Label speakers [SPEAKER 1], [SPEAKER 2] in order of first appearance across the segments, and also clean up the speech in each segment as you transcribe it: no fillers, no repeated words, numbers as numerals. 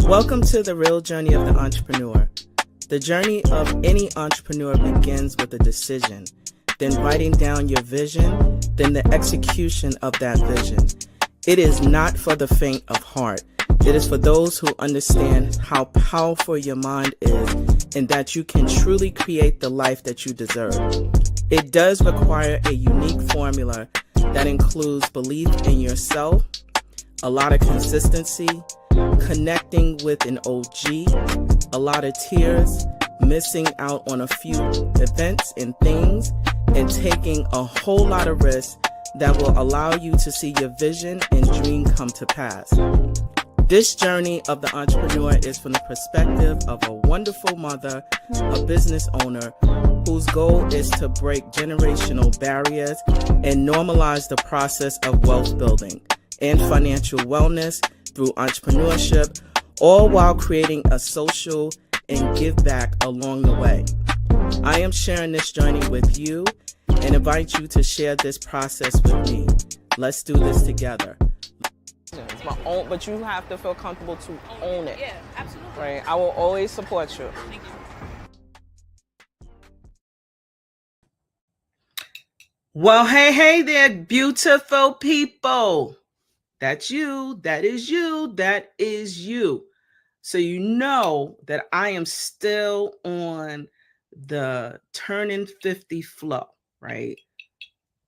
[SPEAKER 1] Welcome to the real journey of the entrepreneur. The journey of any entrepreneur begins with a decision, then writing down your vision, then the execution of that vision. It is not for the faint of heart. It is for those who understand how powerful your mind is and that you can truly create the life that you deserve. It does require a unique formula that includes belief in yourself, a lot of consistency, connecting with an OG, a lot of tears, missing out on a few events and things, and taking a whole lot of risks that will allow you to see your vision and dream come to pass. This journey of the entrepreneur is from the perspective of a wonderful mother, a business owner, whose goal is to break generational barriers and normalize the process of wealth building and financial wellness through entrepreneurship, all while creating a social and give back along the way. I am sharing this journey with you and invite you to share this process with me. Let's do this together. It's my own, but you have to feel comfortable to own it.
[SPEAKER 2] Yeah, absolutely.
[SPEAKER 1] Right? I will always support you.
[SPEAKER 2] Thank you.
[SPEAKER 1] Well, hey there, beautiful people. That's you. That is you. That is you. So you know that I am still on the turning 50 flow, right?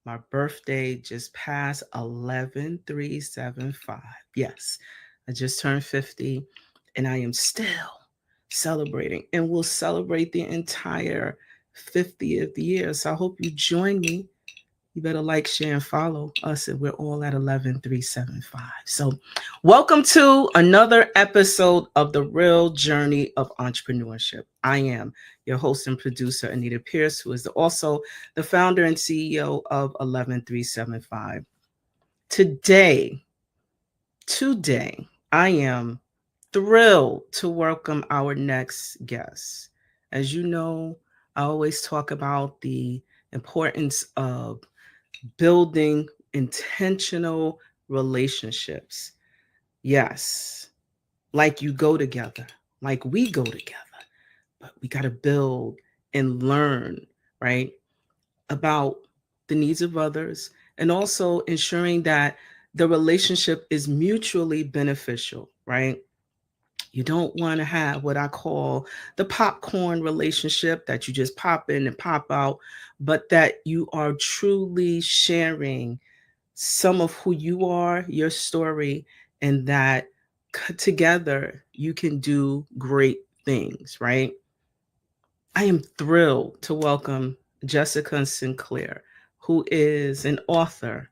[SPEAKER 1] My birthday just passed 11/3/75. Yes, I just turned 50 and I am still celebrating and will celebrate the entire 50th year. So I hope you join me. You better like, share, and follow us. And we're all at 11/3/75. So welcome to another episode of The Real Journey of Entrepreneurship. I am your host and producer, Anita Pierce, who is also the founder and CEO of 11/3/75. Today, I am thrilled to welcome our next guest. As you know, I always talk about the importance of building intentional relationships. Yes, like you go together, like we go together, but we got to build and learn, right, about the needs of others and also ensuring that the relationship is mutually beneficial, right? You don't want to have what I call the popcorn relationship that you just pop in and pop out, but that you are truly sharing some of who you are, your story, and that together you can do great things, right? I am thrilled to welcome Jessica Sinclair, who is an author,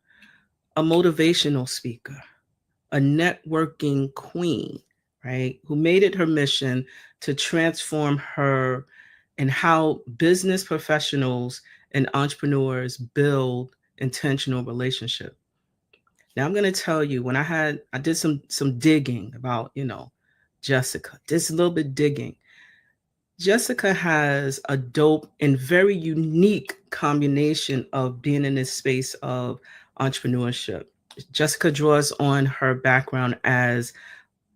[SPEAKER 1] a motivational speaker, a networking queen, right? Who made it her mission to transform her and how business professionals and entrepreneurs build intentional relationship. Now I'm going to tell you, when I did some digging about, Jessica, just a little bit digging. Jessica has a dope and very unique combination of being in this space of entrepreneurship. Jessica draws on her background as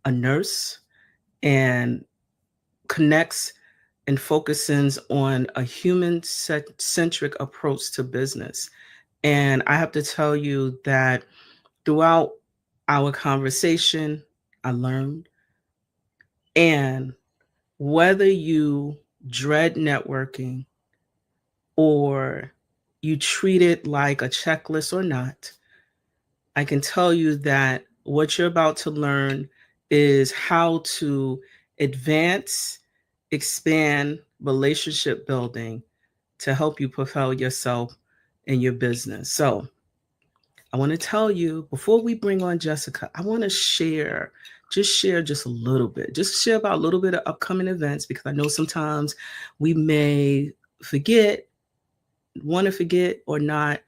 [SPEAKER 1] a nurse and connects and focuses on a human-centric approach to business. And I have to tell you that throughout our conversation, I learned. And whether you dread networking or you treat it like a checklist or not, I can tell you that what you're about to learn is how to advance, expand relationship building to help you propel yourself in your business. So I want to tell you, before we bring on Jessica, I want to share just a little bit, share about a little bit of upcoming events, because I know sometimes we may want to forget or not.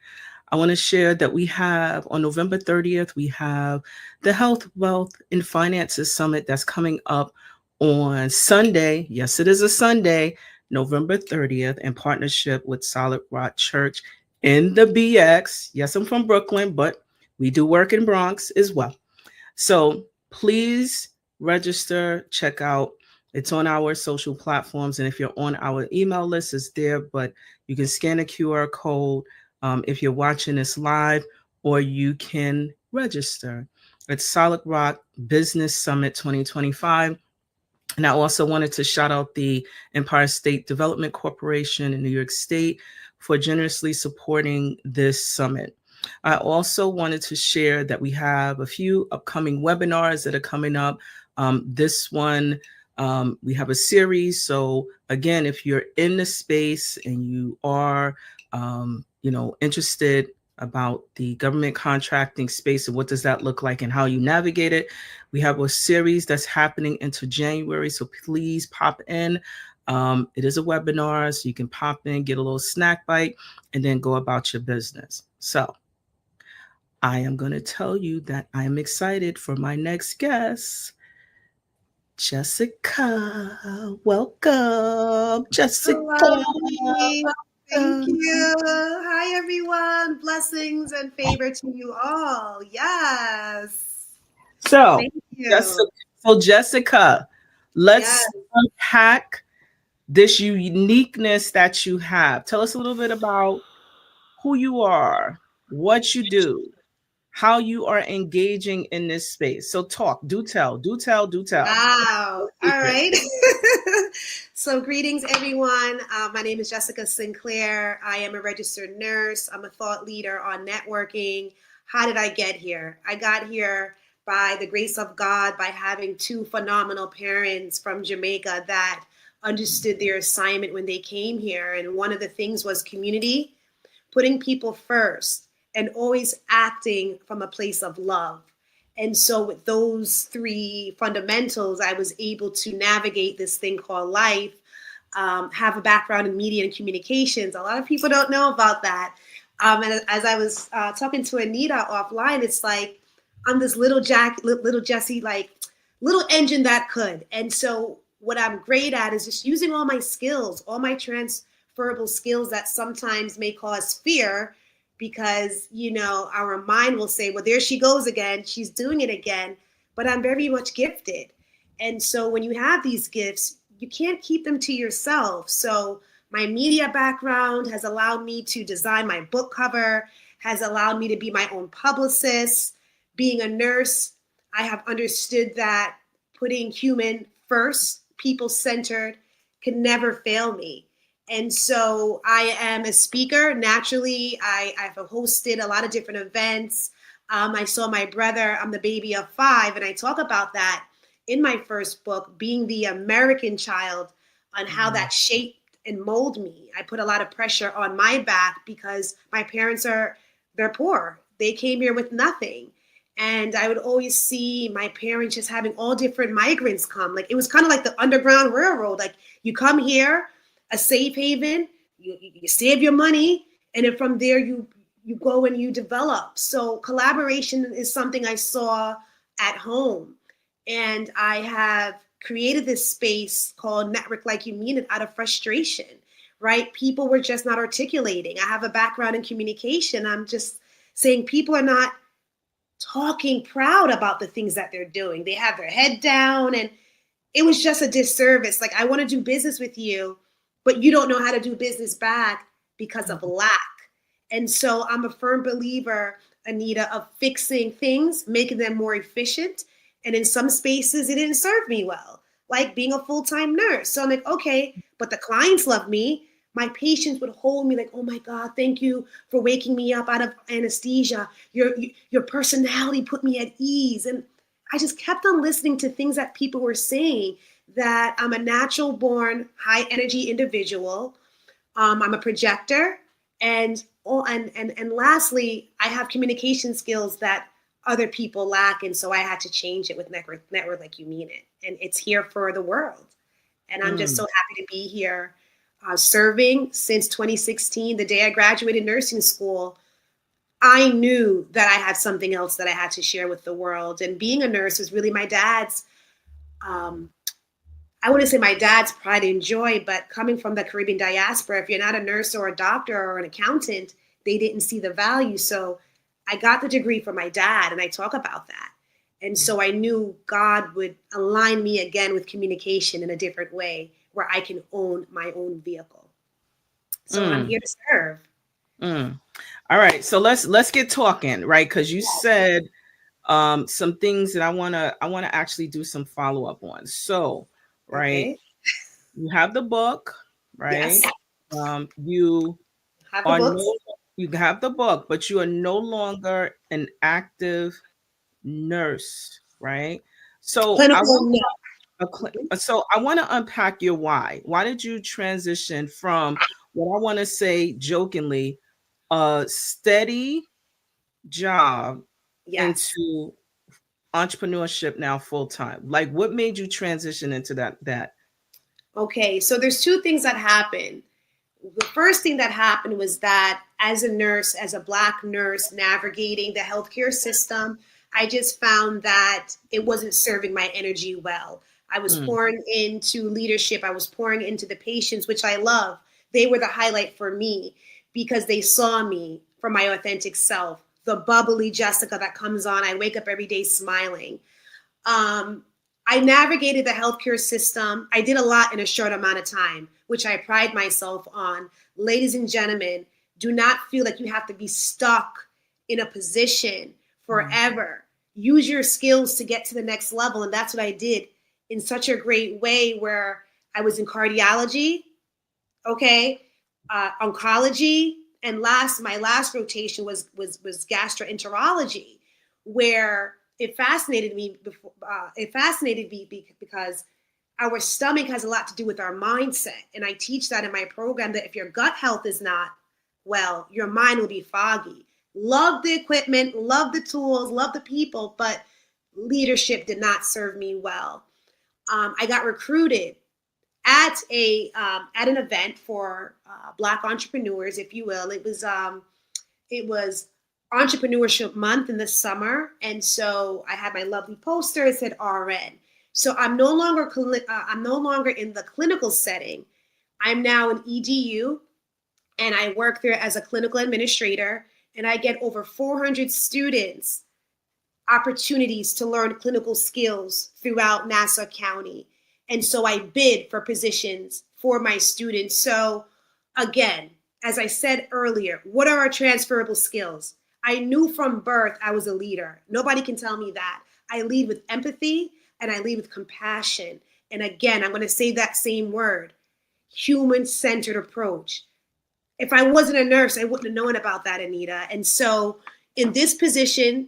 [SPEAKER 1] I want to share that we have on November 30th, we have the Health, Wealth, and Finances Summit that's coming up on Sunday. Yes, it is a Sunday, November 30th, in partnership with Solid Rock Church in the BX. Yes, I'm from Brooklyn, but we do work in Bronx as well. So please register, check out. It's on our social platforms. And if you're on our email list, it's there, but you can scan a QR code if you're watching this live, or you can register. It's Solid Rock Business Summit 2025. And I also wanted to shout out the Empire State Development Corporation in New York State for generously supporting this summit. I also wanted to share that we have a few upcoming webinars that are coming up. This one, we have a series. So again, if you're in the space and you are, interested about the government contracting space and what does that look like and how you navigate it, we have a series that's happening into January. So please pop in. It is a webinar, so you can pop in, get a little snack bite, and then go about your business. So I am going to tell you that I am excited for my next guest, Jessica. Welcome, Jessica.
[SPEAKER 2] Hello, honey. Thank you. Hi, everyone. Blessings and favor to you all. Yes.
[SPEAKER 1] So,
[SPEAKER 2] Thank you.
[SPEAKER 1] Jessica, let's
[SPEAKER 2] Yes.
[SPEAKER 1] unpack this uniqueness that you have. Tell us a little bit about who you are, what you do, how you are engaging in this space. So talk, do tell, do tell, do tell.
[SPEAKER 2] Wow.
[SPEAKER 1] No
[SPEAKER 2] All
[SPEAKER 1] secret.
[SPEAKER 2] right. So, greetings, everyone. My name is Jessica Sinclair. I am a registered nurse. I'm a thought leader on networking. How did I get here? I got here by the grace of God, by having two phenomenal parents from Jamaica that understood their assignment when they came here. And one of the things was community, putting people first, and always acting from a place of love. And so with those three fundamentals, I was able to navigate this thing called life, have a background in media and communications. A lot of people don't know about that. And as I was talking to Anita offline, it's like I'm this little Jessie, like little engine that could. And so what I'm great at is just using all my skills, all my transferable skills that sometimes may cause fear, because our mind will say, well, there she goes again, she's doing it again. But I'm very much gifted, and so when you have these gifts, you can't keep them to yourself. So my media background has allowed me to design my book cover, has allowed me to be my own publicist. Being a nurse, I have understood that putting human first, people centered, can never fail me. And so I am a speaker. Naturally, I've hosted a lot of different events. I saw my brother, I'm the baby of 5, and I talk about that in my first book, being the American child, on how that shaped and molded me. I put a lot of pressure on my back because my parents they're poor. They came here with nothing. And I would always see my parents just having all different migrants come. Like, it was kind of like the Underground Railroad. Like, you come here, a safe haven, you save your money, and then from there you go and you develop. So collaboration is something I saw at home, and I have created this space called Network Like You Mean It out of frustration, right? People were just not articulating. I have a background in communication. I'm just saying people are not talking proud about the things that they're doing. They have their head down, and it was just a disservice. Like, I want to do business with you, but you don't know how to do business back because of lack. And so I'm a firm believer, Anita, of fixing things, making them more efficient. And in some spaces, it didn't serve me well, like being a full-time nurse. So I'm like, okay, but the clients love me. My patients would hold me like, oh my God, thank you for waking me up out of anesthesia. Your personality put me at ease. And I just kept on listening to things that people were saying, that I'm a natural born high energy individual. I'm a projector. And lastly, I have communication skills that other people lack. And so I had to change it with Network Like You Mean It. And it's here for the world. And I'm just so happy to be here serving since 2016, the day I graduated nursing school. I knew that I had something else that I had to share with the world. And being a nurse was really my dad's, I wouldn't say my dad's pride and joy, but coming from the Caribbean diaspora, if you're not a nurse or a doctor or an accountant, they didn't see the value. So I got the degree from my dad, and I talk about that. And so I knew God would align me again with communication in a different way where I can own my own vehicle. So I'm
[SPEAKER 1] Mm,
[SPEAKER 2] here to serve.
[SPEAKER 1] mm. All right. So let's get talking, right? Because you said some things that I wanna actually do some follow up on. So, right,
[SPEAKER 2] Okay.
[SPEAKER 1] you have the book,
[SPEAKER 2] Yes.
[SPEAKER 1] right? You
[SPEAKER 2] Have the
[SPEAKER 1] are
[SPEAKER 2] books.
[SPEAKER 1] no you have the book, but you are no longer an active nurse, right? So I
[SPEAKER 2] Clinical,
[SPEAKER 1] want
[SPEAKER 2] no.
[SPEAKER 1] so I want to unpack your why. Why did you transition from what I want to say jokingly a steady job
[SPEAKER 2] Yes.
[SPEAKER 1] into entrepreneurship now full time? Like what made you transition into that?
[SPEAKER 2] Okay. So there's two things that happen. The first thing that happened was that as a nurse, as a Black nurse navigating the healthcare system, I just found that it wasn't serving my energy well. I was
[SPEAKER 1] Mm,
[SPEAKER 2] pouring into leadership, I was pouring into the patients, which I love. They were the highlight for me because they saw me for my authentic self, the bubbly Jessica that comes on. I wake up every day smiling. Um, I navigated the healthcare system. I did a lot in a short amount of time, which I pride myself on. Ladies and gentlemen, do not feel like you have to be stuck in a position
[SPEAKER 1] mm,
[SPEAKER 2] forever. Use your skills to get to the next level. And that's what I did in such a great way where I was in cardiology, okay, oncology, and my last rotation was gastroenterology, where it fascinated me before. It fascinated me because our stomach has a lot to do with our mindset, and I teach that in my program that if your gut health is not well, your mind will be foggy. Love the equipment, love the tools, love the people, but leadership did not serve me well. I got recruited at an event for Black entrepreneurs, if you will. It was Entrepreneurship Month in the summer, and so I had my lovely poster. It said RN. So I'm no longer in the clinical setting. I'm now an EDU, and I work there as a clinical administrator. And I get over 400 students opportunities to learn clinical skills throughout Nassau County. And so I bid for positions for my students. So, again, as I said earlier, what are our transferable skills? I knew from birth I was a leader. Nobody can tell me that. I lead with empathy and I lead with compassion. And again, I'm going to say that same word, human centered approach. If I wasn't a nurse, I wouldn't have known about that, Anita. And so, in this position,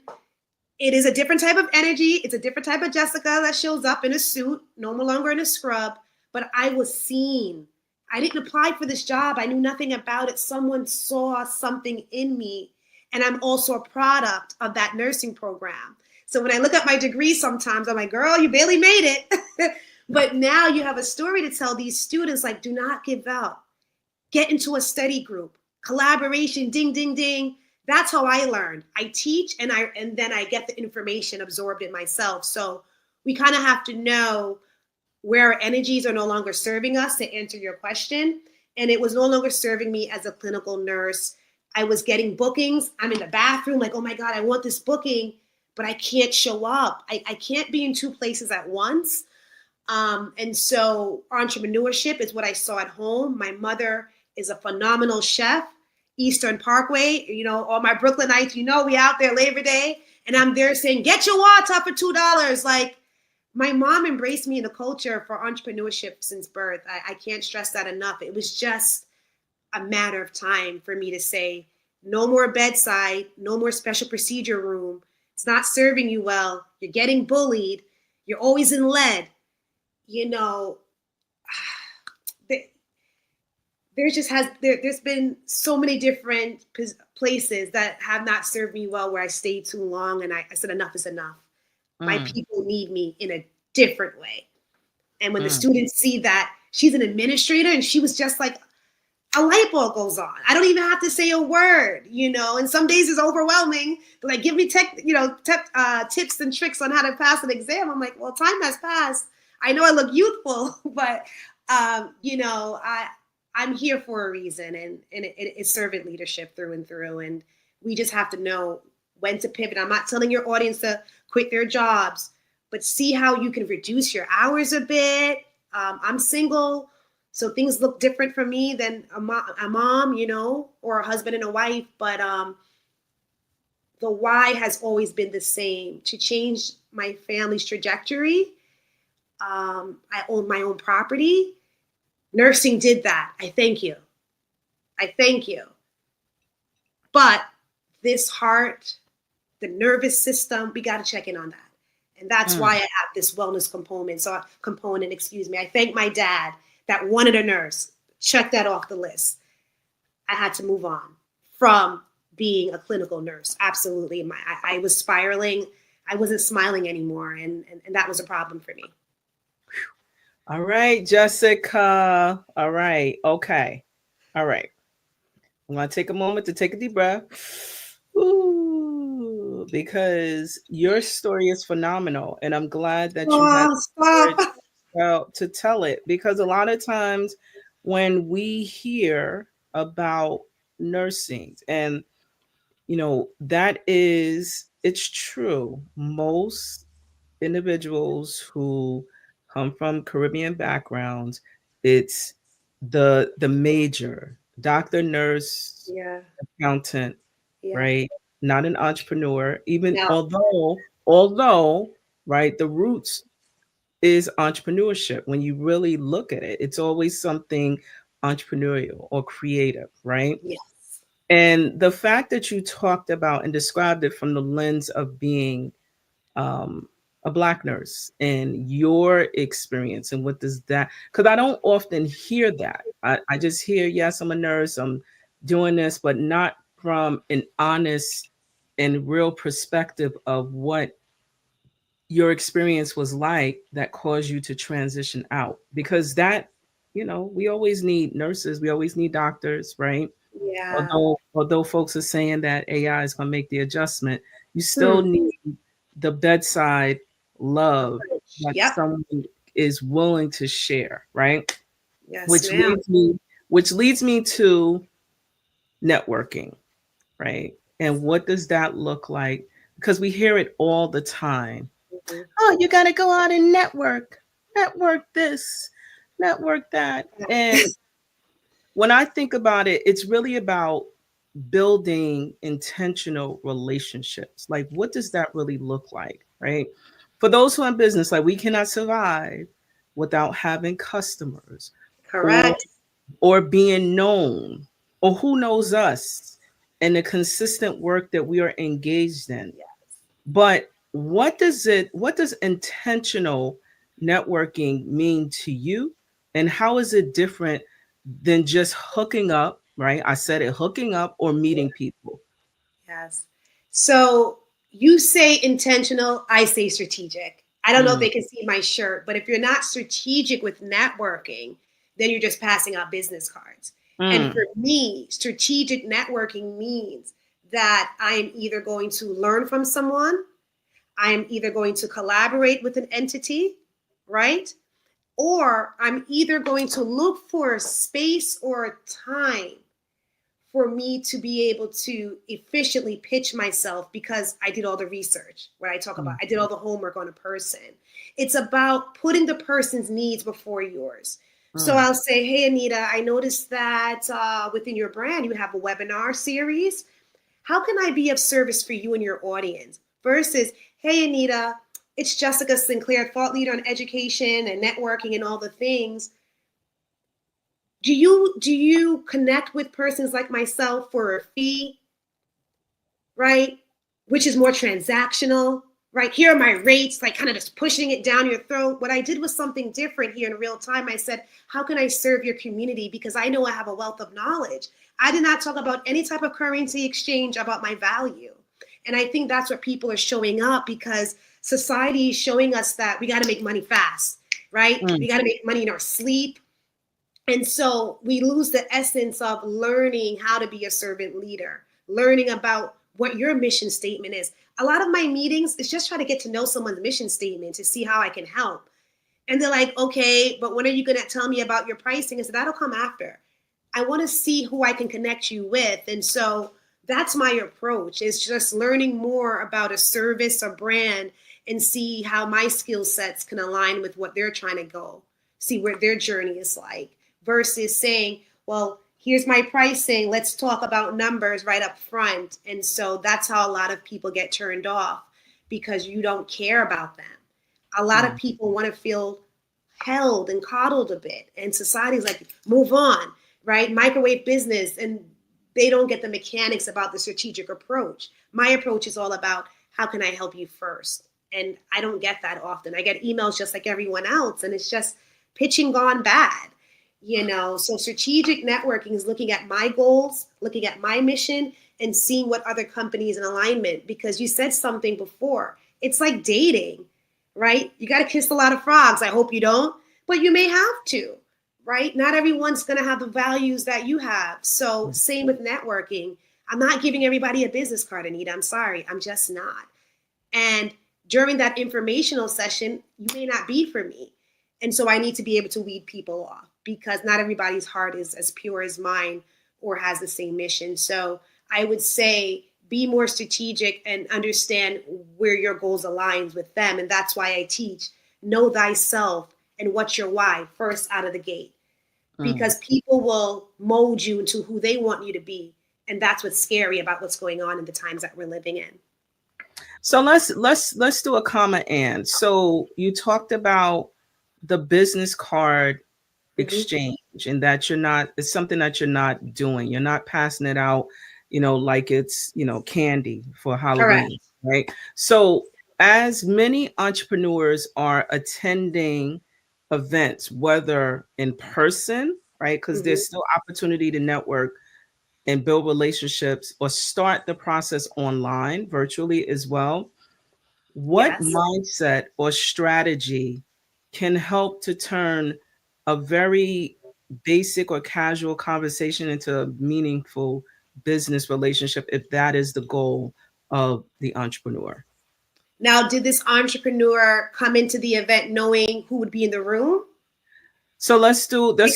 [SPEAKER 2] it is a different type of energy. It's a different type of Jessica that shows up in a suit, no longer in a scrub. But I was seen. I didn't apply for this job. I knew nothing about it. Someone saw something in me. And I'm also a product of that nursing program. So when I look at my degree sometimes, I'm like, girl, you barely made it. But now you have a story to tell these students, like, do not give up. Get into a study group, collaboration, ding, ding, ding. That's how I learned. I teach and then I get the information absorbed in myself. So we kind of have to know where our energies are no longer serving us, to answer your question. And it was no longer serving me as a clinical nurse. I was getting bookings. I'm in the bathroom, like, oh my God, I want this booking, but I can't show up. I can't be in two places at once. And so entrepreneurship is what I saw at home. My mother is a phenomenal chef. Eastern Parkway, all my Brooklynites, we out there Labor Day, and I'm there saying, get your water for $2. Like, my mom embraced me in the culture for entrepreneurship since birth. I can't stress that enough. It was just a matter of time for me to say, no more bedside, no more special procedure room. It's not serving you well. You're getting bullied. You're always in lead. You know, there's been so many different places that have not served me well where I stayed too long, and I said enough is enough. My
[SPEAKER 1] mm,
[SPEAKER 2] people need me in a different way. And when the
[SPEAKER 1] mm.
[SPEAKER 2] students see that she's an administrator, and she was just like, a light bulb goes on. I don't even have to say a word, and some days it's overwhelming. But like, give me tips and tricks on how to pass an exam. I'm like, well, time has passed. I know I look youthful, but I'm here for a reason, and it's servant leadership through and through. And we just have to know when to pivot. I'm not telling your audience to quit their jobs, but see how you can reduce your hours a bit. I'm single, so things look different for me than a mom, you know, or a husband and a wife. But the why has always been the same, to change my family's trajectory. I own my own property. Nursing did that. I thank you. I thank you. But this heart, the nervous system, we got to check in on that. And that's why I have this wellness component. Excuse me. I thank my dad that wanted a nurse. Check that off the list. I had to move on from being a clinical nurse. Absolutely. I was spiraling. I wasn't smiling anymore. And that was a problem for me.
[SPEAKER 1] All right, Jessica. All right. Okay. All right. I'm going to take a moment to take a deep breath. Ooh, because your story is phenomenal. And I'm glad that you had
[SPEAKER 2] Oh, stop.
[SPEAKER 1] to tell it, because a lot of times when we hear about nursing, and it's true, most individuals who come from Caribbean backgrounds, it's the major doctor, nurse,
[SPEAKER 2] Yeah.
[SPEAKER 1] accountant,
[SPEAKER 2] Yeah.
[SPEAKER 1] right? Not an entrepreneur, even
[SPEAKER 2] No.
[SPEAKER 1] although, right, the roots is entrepreneurship. When you really look at it, it's always something entrepreneurial or creative, right?
[SPEAKER 2] Yes.
[SPEAKER 1] And the fact that you talked about and described it from the lens of being um, a Black nurse and your experience, and what does that, because I don't often hear that. I just hear, yes, I'm a nurse, I'm doing this, but not from an honest and real perspective of what your experience was like that caused you to transition out. Because that, we always need nurses, we always need doctors, right?
[SPEAKER 2] Yeah.
[SPEAKER 1] Although folks are saying that AI is going to make the adjustment, you still
[SPEAKER 2] Hmm.
[SPEAKER 1] need the bedside love that
[SPEAKER 2] Yep.
[SPEAKER 1] someone is willing to share, right?
[SPEAKER 2] Yes,
[SPEAKER 1] Which
[SPEAKER 2] ma'am.
[SPEAKER 1] leads me to networking, right? And what does that look like? Because we hear it all the time.
[SPEAKER 2] Mhm.
[SPEAKER 1] Oh, you got to go out and network this, network that. And when I think about it, it's really about building intentional relationships. Like, what does that really look like, right? For those who are in business, like, we cannot survive without having customers, or
[SPEAKER 2] Correct.
[SPEAKER 1] being known, or who knows us, and the consistent work that we are engaged in. But what does intentional networking mean to you? And how is it different than just hooking up, right? I said it, hooking up or meeting people.
[SPEAKER 2] Yes. So you say intentional, I say strategic. I don't know if
[SPEAKER 1] Mm,
[SPEAKER 2] they can see my shirt, but if you're not strategic with networking, then you're just passing out business cards. And
[SPEAKER 1] mm,
[SPEAKER 2] for me, strategic networking means that I am either going to learn from someone, I am either going to collaborate with an entity, right? Or I'm either going to look for a space or a time for me to be able to efficiently pitch myself because I did all the research. What I talk about,
[SPEAKER 1] mm,
[SPEAKER 2] I did all the homework on a person. It's about putting the person's needs before yours. So
[SPEAKER 1] mm.
[SPEAKER 2] I'll say, hey, Anita, I noticed that within your brand, you have a webinar series. How can I be of service for you and your audience? Versus, hey, Anita, it's Jessica Sinclair, thought leader on education and networking and all the things. Do you connect with persons like myself for a fee, right? Which is more transactional, right? Here are my rates, like kind of just pushing it down your throat. What I did was something different here in real time. I said, how can I serve your community? Because I know I have a wealth of knowledge. I did not talk about any type of currency exchange about my value. And I think that's what people are showing up, because society is showing us that we got to make money fast, right?
[SPEAKER 1] Mm.
[SPEAKER 2] We got to make money in our sleep. And so we lose the essence of learning how to be a servant leader, learning about what your mission statement is. A lot of my meetings is just try to get to know someone's mission statement to see how I can help. And they're like, okay, but when are you going to tell me about your pricing? I said, that'll come after. I want to see who I can connect you with. And so That's my approach. It's just learning more about a service or brand and see how my skill sets can align with what they're trying to go, see where their journey is like, versus saying, well, here's my pricing. Let's talk about numbers right up front. And so that's how a lot of people get turned off because you don't care about them. A lot of people want to feel held and coddled a bit. And society's like, move on, right? Microwave business. And they don't get the mechanics about the strategic approach. My approach is all about how can I help you first? And I don't get that often. I get emails just like everyone else, and it's just pitching gone bad. So strategic networking is looking at my goals, looking at my mission, and seeing what other companies in alignment, because you said something before. It's like dating, right? You got to kiss a lot of frogs. I hope you don't, but you may have to, right? Not everyone's going to have the values that you have. So same with networking. I'm not giving everybody a business card, Anita. I'm sorry. I'm just not. And during that informational session, you may not be for me. And so I need to be able to weed people off because not everybody's heart is as pure as mine or has the same mission. So I would say be more strategic and understand where your goals aligns with them. And that's why I teach know thyself and what's your why first out of the gate, because people will mold you into who they want you to be. And that's what's scary about what's going on in the times that we're living in.
[SPEAKER 1] So let's do a comma and. So you talked about the business card exchange and that it's something that you're not doing. You're not passing it out, like it's, candy for Halloween,
[SPEAKER 2] Correct.
[SPEAKER 1] right? So as many entrepreneurs are attending events, whether in person, right? Because there's still opportunity to network and build relationships or start the process online virtually as well. What
[SPEAKER 2] Yes.
[SPEAKER 1] mindset or strategy can help to turn a very basic or casual conversation into a meaningful business relationship if that is the goal of the entrepreneur?
[SPEAKER 2] Now, did this entrepreneur come into the event knowing who would be in the room?
[SPEAKER 1] So let's do
[SPEAKER 2] Because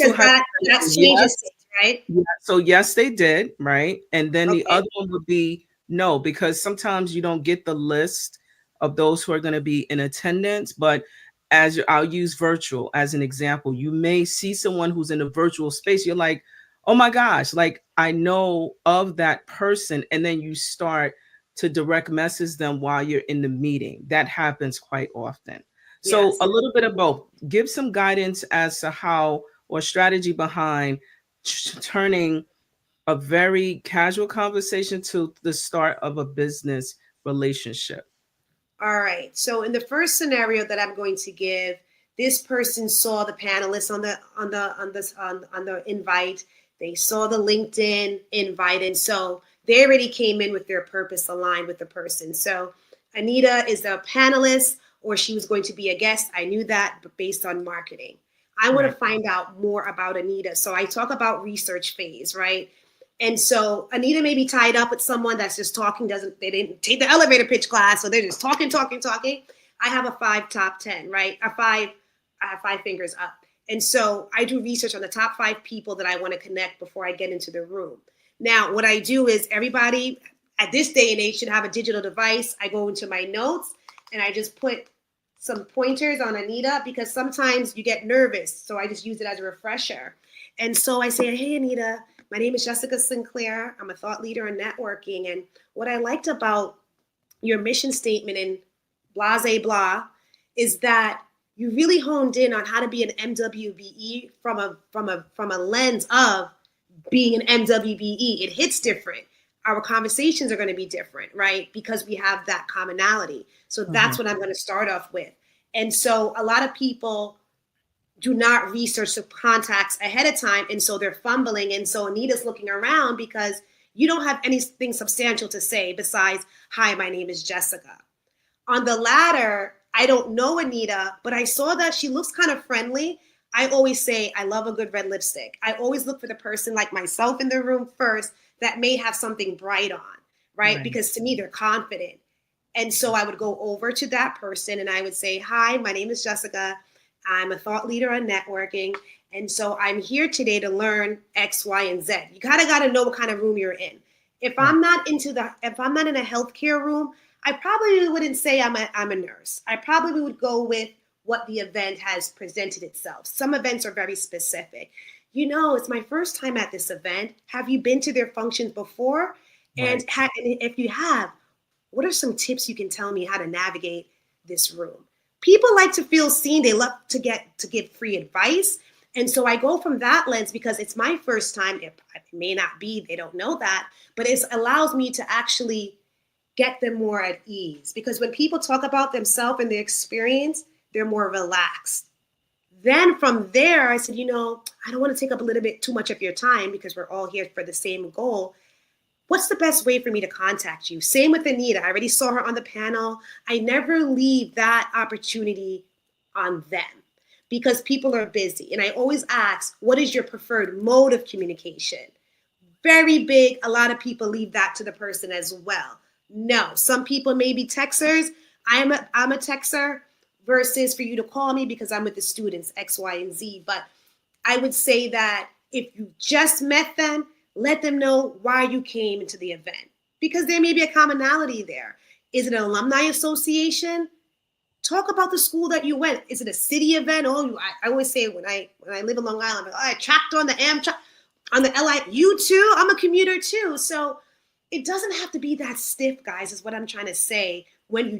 [SPEAKER 2] that's changes
[SPEAKER 1] yes.
[SPEAKER 2] things, right?
[SPEAKER 1] Yeah. So yes, they did, right? And then the
[SPEAKER 2] Okay.
[SPEAKER 1] other one would be no, because sometimes you don't get the list of those who are going to be in attendance. But I'll use virtual as an example, you may see someone who's in a virtual space. You're like, oh my gosh, like I know of that person. And then you start to direct message them while you're in the meeting. That happens quite often. So
[SPEAKER 2] Yes.
[SPEAKER 1] a little bit of both. Give some guidance as to how or strategy behind turning a very casual conversation to the start of a business relationship.
[SPEAKER 2] All right. So in the first scenario that I'm going to give, this person saw the panelists on the invite. They saw the LinkedIn invite, and so they already came in with their purpose aligned with the person. So Anita is a panelist, or she was going to be a guest. I knew that, but based on marketing, I want to find out more about Anita. So I talk about research phase, right? And so Anita may be tied up with someone that's just talking, they didn't take the elevator pitch class, so they're just talking. I have a 5 top 10, right? I have 5 fingers up. And so I do research on the top 5 people that I want to connect before I get into the room. Now, what I do is everybody at this day and age should have a digital device. I go into my notes and I just put some pointers on Anita because sometimes you get nervous. So I just use it as a refresher. And so I say, hey, Anita, my name is Jessica Sinclair. I'm a thought leader in networking. And what I liked about your mission statement in blase blah is that you really honed in on how to be an MWBE from a lens of being an MWBE. It hits different. Our conversations are going to be different, right? Because we have that commonality. So that's what I'm going to start off with. And so a lot of people do not research the contacts ahead of time. And so they're fumbling. And so Anita's looking around because you don't have anything substantial to say besides, hi, my name is Jessica. On the latter, I don't know Anita, but I saw that she looks kind of friendly. I always say, I love a good red lipstick. I always look for the person like myself in the room first that may have something bright on, right? Because to me, they're confident. And so I would go over to that person and I would say, hi, my name is Jessica. I'm a thought leader on networking. And so I'm here today to learn X, Y, and Z. You kind of got to know what kind of room you're in. If I'm not if I'm not in a healthcare room, I probably wouldn't say I'm a nurse. I probably would go with what the event has presented itself. Some events are very specific. It's my first time at this event. Have you been to their functions before? And,
[SPEAKER 1] Right.
[SPEAKER 2] and if you have, what are some tips you can tell me how to navigate this room? People like to feel seen. They love to give free advice. And so I go from that lens because it's my first time. It may not be, they don't know that, but it allows me to actually get them more at ease. Because when people talk about themselves and their experience, they're more relaxed. Then from there, I said, I don't want to take up a little bit too much of your time because we're all here for the same goal. What's the best way for me to contact you? Same with Anita. I already saw her on the panel. I never leave that opportunity on them because people are busy. And I always ask, what is your preferred mode of communication? Very big. A lot of people leave that to the person as well. No, some people may be texters. I'm a texter versus for you to call me because I'm with the students, X, Y, and Z. But I would say that if you just met them, let them know why you came into the event because there may be a commonality there. Is it an alumni association? Talk about the school that you went. Is it a city event? I always say when I live in Long Island, I tracked on the Amtrak, on the LI. You too? I'm a commuter too. So it doesn't have to be that stiff, guys, is what I'm trying to say. When you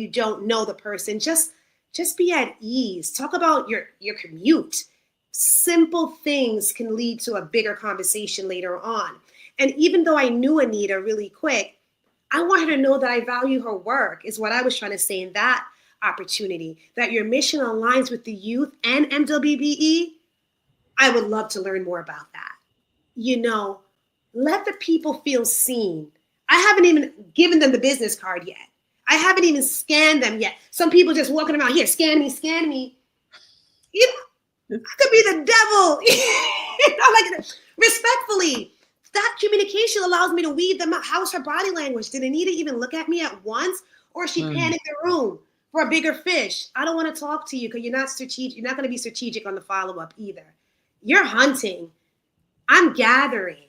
[SPEAKER 2] don't know the person, just be at ease. Talk about your commute. Simple things can lead to a bigger conversation later on. And even though I knew Anita really quick, I want her to know that I value her work, is what I was trying to say in that opportunity, that your mission aligns with the youth and MWBE. I would love to learn more about that. Let the people feel seen. I haven't even given them the business card yet. I haven't even scanned them yet. Some people just walking around here, scan me. I could be the devil. Respectfully, that communication allows me to weed them out. How's her body language? Did Anita even look at me at once? Or she panicked the room for a bigger fish? I don't want to talk to you because you're not strategic. You're not going to be strategic on the follow-up either. You're hunting. I'm gathering.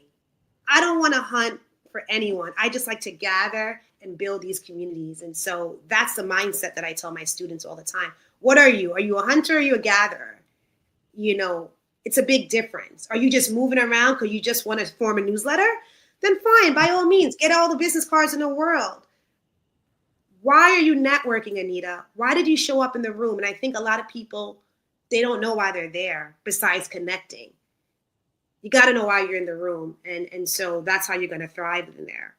[SPEAKER 2] I don't want to hunt for anyone. I just like to gather and build these communities. And so that's the mindset that I tell my students all the time. What are you? Are you a hunter or are you a gatherer? It's a big difference. Are you just moving around because you just want to form a newsletter? Then fine, by all means, get all the business cards in the world. Why are you networking, Anita? Why did you show up in the room? And I think a lot of people, they don't know why they're there besides connecting. You got to know why you're in the room. And so that's how you're going to thrive in there.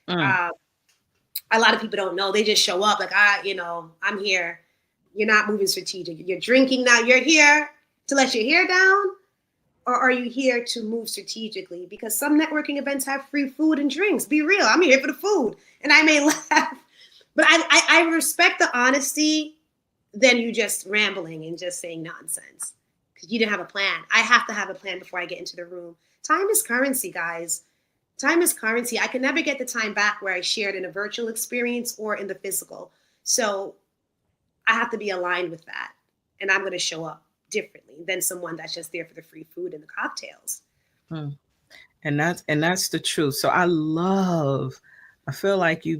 [SPEAKER 2] A lot of people don't know. They just show up like, I'm here. You're not moving strategic. You're drinking now. You're here to let your hair down? Or are you here to move strategically? Because some networking events have free food and drinks. Be real. I'm here for the food. And I may laugh. But I respect the honesty than you just rambling and just saying nonsense. Because you didn't have a plan. I have to have a plan before I get into the room. Time is currency, guys. Time is currency. I can never get the time back where I shared in a virtual experience or in the physical. So I have to be aligned with that. And I'm going to show up differently than someone that's just there for the free food and the cocktails.
[SPEAKER 1] And that's the truth. So I feel like we're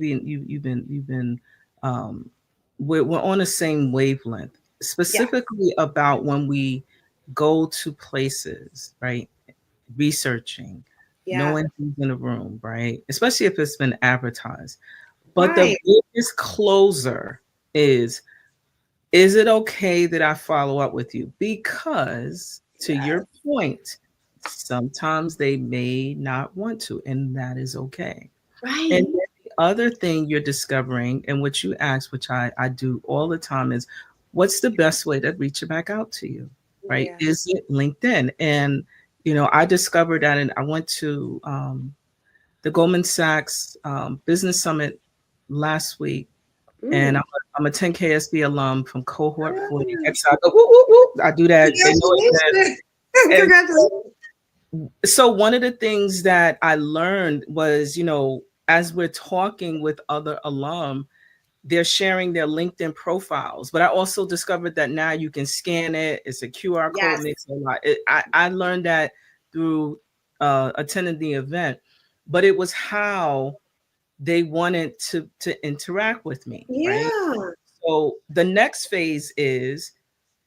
[SPEAKER 1] on the same wavelength, specifically about when we go to places, right? Researching, knowing who's in the room, right? Especially if it's been advertised. But the biggest closer is it okay that I follow up with you? Because to your point, sometimes they may not want to, and that is okay.
[SPEAKER 2] Right.
[SPEAKER 1] And the other thing you're discovering, and what you ask, which I do all the time, is what's the best way to reach back out to you, right? Yeah. Is it LinkedIn? And, I discovered that, and I went to the Goldman Sachs Business Summit last week. And I'm a 10 KSB alum from cohort 40. So I go, woo, woo, woo. I do that. So one of the things that I learned was, as we're talking with other alum, they're sharing their LinkedIn profiles. But I also discovered that now you can scan it. It's a QR code. Makes a lot. I learned that through attending the event. but it was how they wanted to interact with me, right?
[SPEAKER 2] Yeah.
[SPEAKER 1] So the next phase is,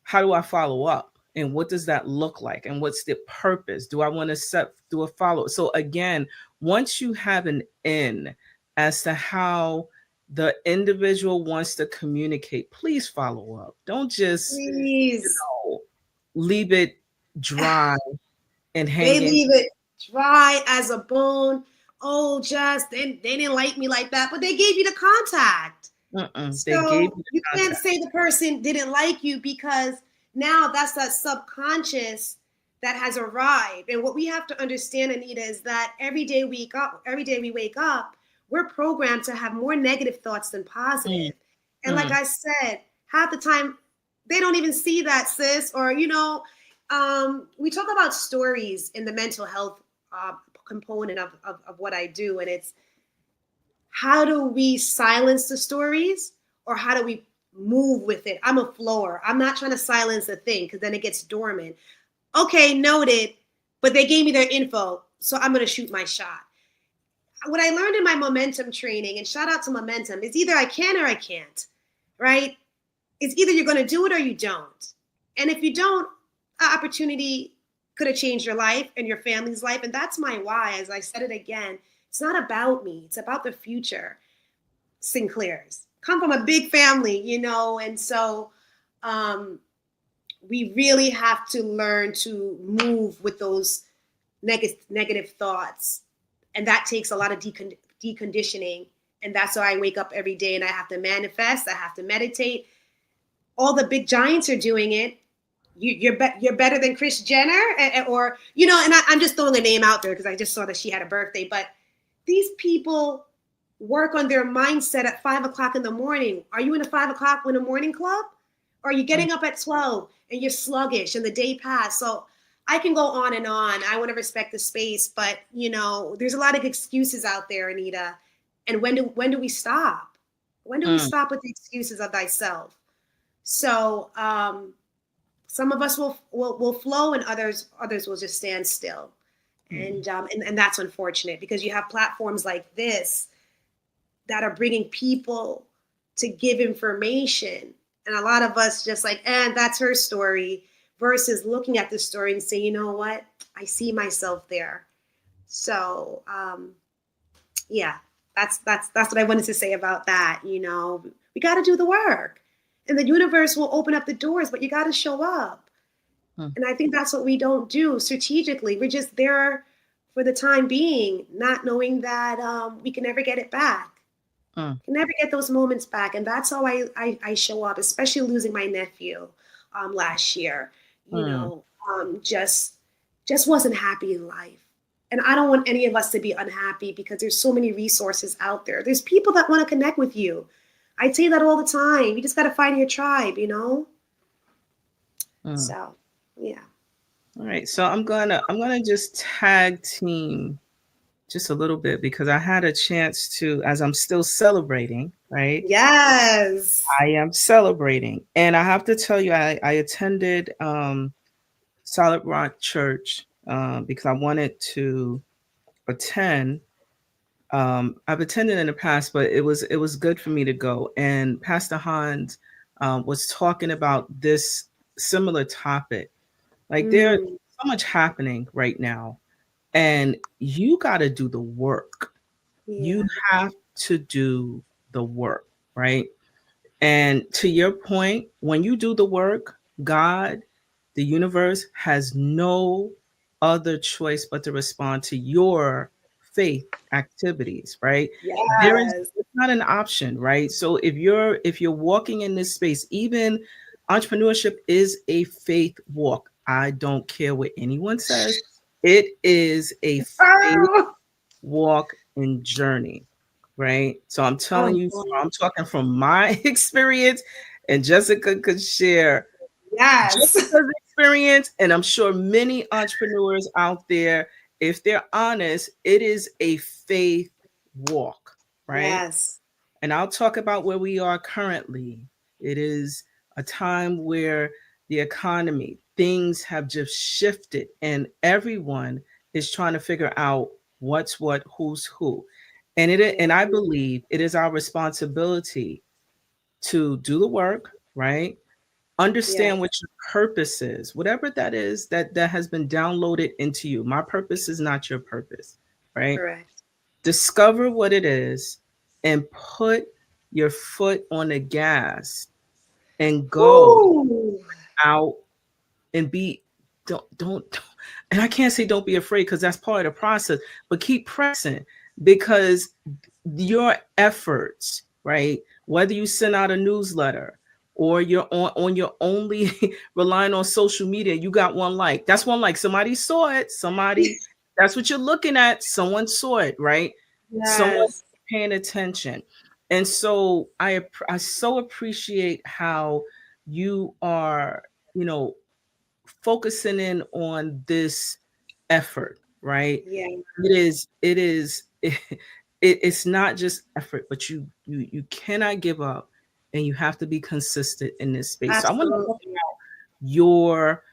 [SPEAKER 1] how do I follow up? And what does that look like? And what's the purpose? Do I want to do a follow? So again, once you have an in as to how the individual wants to communicate, please follow up. Don't just, you
[SPEAKER 2] Please.
[SPEAKER 1] know, leave it dry and
[SPEAKER 2] They
[SPEAKER 1] hanging.
[SPEAKER 2] leave it dry as a bone. Oh, just they didn't like me like that, but they gave you the contact.
[SPEAKER 1] They gave
[SPEAKER 2] So
[SPEAKER 1] you
[SPEAKER 2] you
[SPEAKER 1] the
[SPEAKER 2] can't
[SPEAKER 1] contact.
[SPEAKER 2] say the person didn't like you because now that's that subconscious that has arrived. And what we have to understand, Anita, is that every day we wake up, we're programmed to have more negative thoughts than
[SPEAKER 1] Mm,
[SPEAKER 2] positive. And like
[SPEAKER 1] mm,
[SPEAKER 2] I said, half the time they don't even see that, sis. Or we talk about stories in the mental health uh, component of what I do, and it's how do we silence the stories or how do we move with it? I'm a flower. I'm not trying to silence a thing because then it gets dormant. Okay, noted, but they gave me their info, so I'm going to shoot my shot. What I learned in my momentum training, and shout out to momentum, is either I can or I can't, right? It's either you're going to do it or you don't. And if you don't, opportunity could have changed your life and your family's life. And that's my why. As I said it again, it's not about me, it's about the future. Sinclairs come from a big family, and so um, we really have to learn to move with those negative thoughts, and that takes a lot of deconditioning. And that's why I wake up every day and I have to manifest. I have to meditate. All the big giants are doing it. You're better than Kris Jenner, or And I'm just throwing a name out there because I just saw that she had a birthday. But these people work on their mindset at 5 o'clock in the morning. Are you in a 5 o'clock in the morning club? Or are you
[SPEAKER 1] mm,
[SPEAKER 2] getting up at 12 and you're sluggish and the day passed? So I can go on and on. I want to respect the space, but there's a lot of excuses out there, Anita. And when do we stop? When do we
[SPEAKER 1] mm,
[SPEAKER 2] stop with the excuses of thyself? So some of us will flow, and others will just stand still.
[SPEAKER 1] mm,
[SPEAKER 2] And that's unfortunate because you have platforms like this that are bringing people to give information. And a lot of us just like, and that's her story, versus looking at the story and say, you know what? I see myself there. So yeah, that's what I wanted to say about that. We got to do the work, and the universe will open up the doors, but you got to show up.
[SPEAKER 1] mm,
[SPEAKER 2] And I think that's what we don't do strategically. We're just there for the time being, not knowing that we can never get it back.
[SPEAKER 1] mm,
[SPEAKER 2] Can never get those moments back. And that's how I show up, especially losing my nephew last year.
[SPEAKER 1] mm.
[SPEAKER 2] Just wasn't happy in life. And I don't want any of us to be unhappy because there's so many resources out there. There's people that want to connect with you. I say that all the time. You just got to find your tribe.
[SPEAKER 1] Mm.
[SPEAKER 2] So, yeah.
[SPEAKER 1] All right, so I'm gonna just tag team just a little bit because I had a chance to, as I'm still celebrating, right?
[SPEAKER 2] Yes.
[SPEAKER 1] I am celebrating, and I have to tell you, I attended Solid Rock Church because I wanted to attend. I've attended in the past, but it was good for me to go. And Pastor Hans was talking about this similar topic. Like there's
[SPEAKER 2] Mm,
[SPEAKER 1] so much happening right now, and you got to do the work. You
[SPEAKER 2] yeah.
[SPEAKER 1] have to do the work, right? And to your point, when you do the work, God, the universe has no other choice but to respond to your faith activities, right? There is
[SPEAKER 2] Yes.
[SPEAKER 1] it's not an option, right? So if you're walking in this space, even entrepreneurship is a faith walk. I don't care what anyone says. It is a faith
[SPEAKER 2] Oh,
[SPEAKER 1] walk and journey, right? So I'm telling
[SPEAKER 2] oh
[SPEAKER 1] you,
[SPEAKER 2] boy.
[SPEAKER 1] I'm talking from my experience, and Jessica could share
[SPEAKER 2] Yes.
[SPEAKER 1] Jessica's experience, and I'm sure many entrepreneurs out there, if they're honest, it is a faith walk, right?
[SPEAKER 2] Yes.
[SPEAKER 1] And I'll talk about where we are currently. It is a time where the economy, things have just shifted, and everyone is trying to figure out what's what, who's who. And
[SPEAKER 2] Yeah.
[SPEAKER 1] and I believe it is our responsibility to do the work, right?
[SPEAKER 2] Yes.
[SPEAKER 1] Understand what your purpose is, whatever that is that has been downloaded into you. My purpose is not your purpose, right?
[SPEAKER 2] Correct.
[SPEAKER 1] Discover what it is and put your foot on the gas and go
[SPEAKER 2] Woo!
[SPEAKER 1] out and be don't and I can't say don't be afraid because that's part of the process, but keep pressing because your efforts, right? Whether you send out a newsletter or you're on your only relying on social media, you got one like. That's one like. Somebody saw it. Somebody that's what you're looking at. Someone saw it, right? Someone
[SPEAKER 2] Yes.
[SPEAKER 1] paying attention. And so I so appreciate how you are, you know, focusing in on this effort, right?
[SPEAKER 2] Yeah.
[SPEAKER 1] It's not just effort, but you cannot give up and you have to be consistent in this space. So I want to talk
[SPEAKER 2] Absolutely.
[SPEAKER 1] about your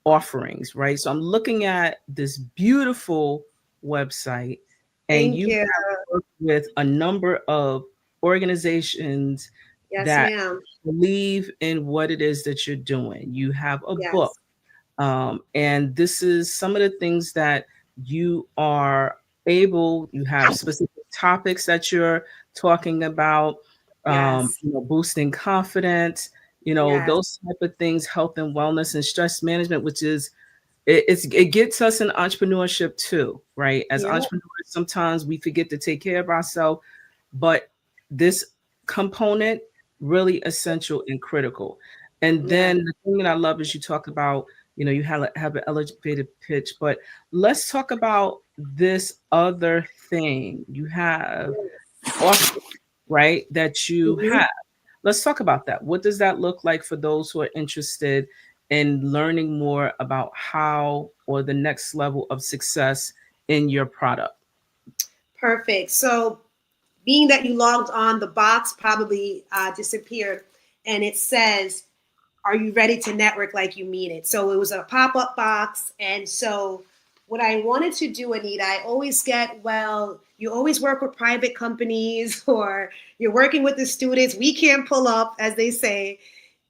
[SPEAKER 1] offerings, right? So I'm looking at this beautiful website and
[SPEAKER 2] Thank
[SPEAKER 1] you
[SPEAKER 2] you.
[SPEAKER 1] have worked with a number of organizations
[SPEAKER 2] Yes,
[SPEAKER 1] that
[SPEAKER 2] ma'am.
[SPEAKER 1] believe in what it is that you're doing. You have a book,
[SPEAKER 2] Yes.
[SPEAKER 1] and this is some of the things that you are able, you have specific topics that you're talking about,
[SPEAKER 2] Yes.
[SPEAKER 1] boosting confidence,
[SPEAKER 2] Yes.
[SPEAKER 1] those type of things, health and wellness and stress management, which is, it gets us in entrepreneurship too, right? As
[SPEAKER 2] Yeah.
[SPEAKER 1] entrepreneurs, sometimes we forget to take care of ourselves, but this component really essential and critical. And
[SPEAKER 2] Yeah.
[SPEAKER 1] then the thing that I love is you talk about, you have an elevated pitch, but let's talk about this other thing you have offer, right? That you
[SPEAKER 2] Mhm.
[SPEAKER 1] have. Let's talk about that. What does that look like for those who are interested in learning more about how or the next level of success in your product?
[SPEAKER 2] Perfect. So, being that you logged on, the box probably disappeared, and it says, "Are you ready to network like you mean it?" So it was a pop-up box, and so what I wanted to do, Anita, I always get, well, you always work with private companies or you're working with the students. We can't pull up, as they say.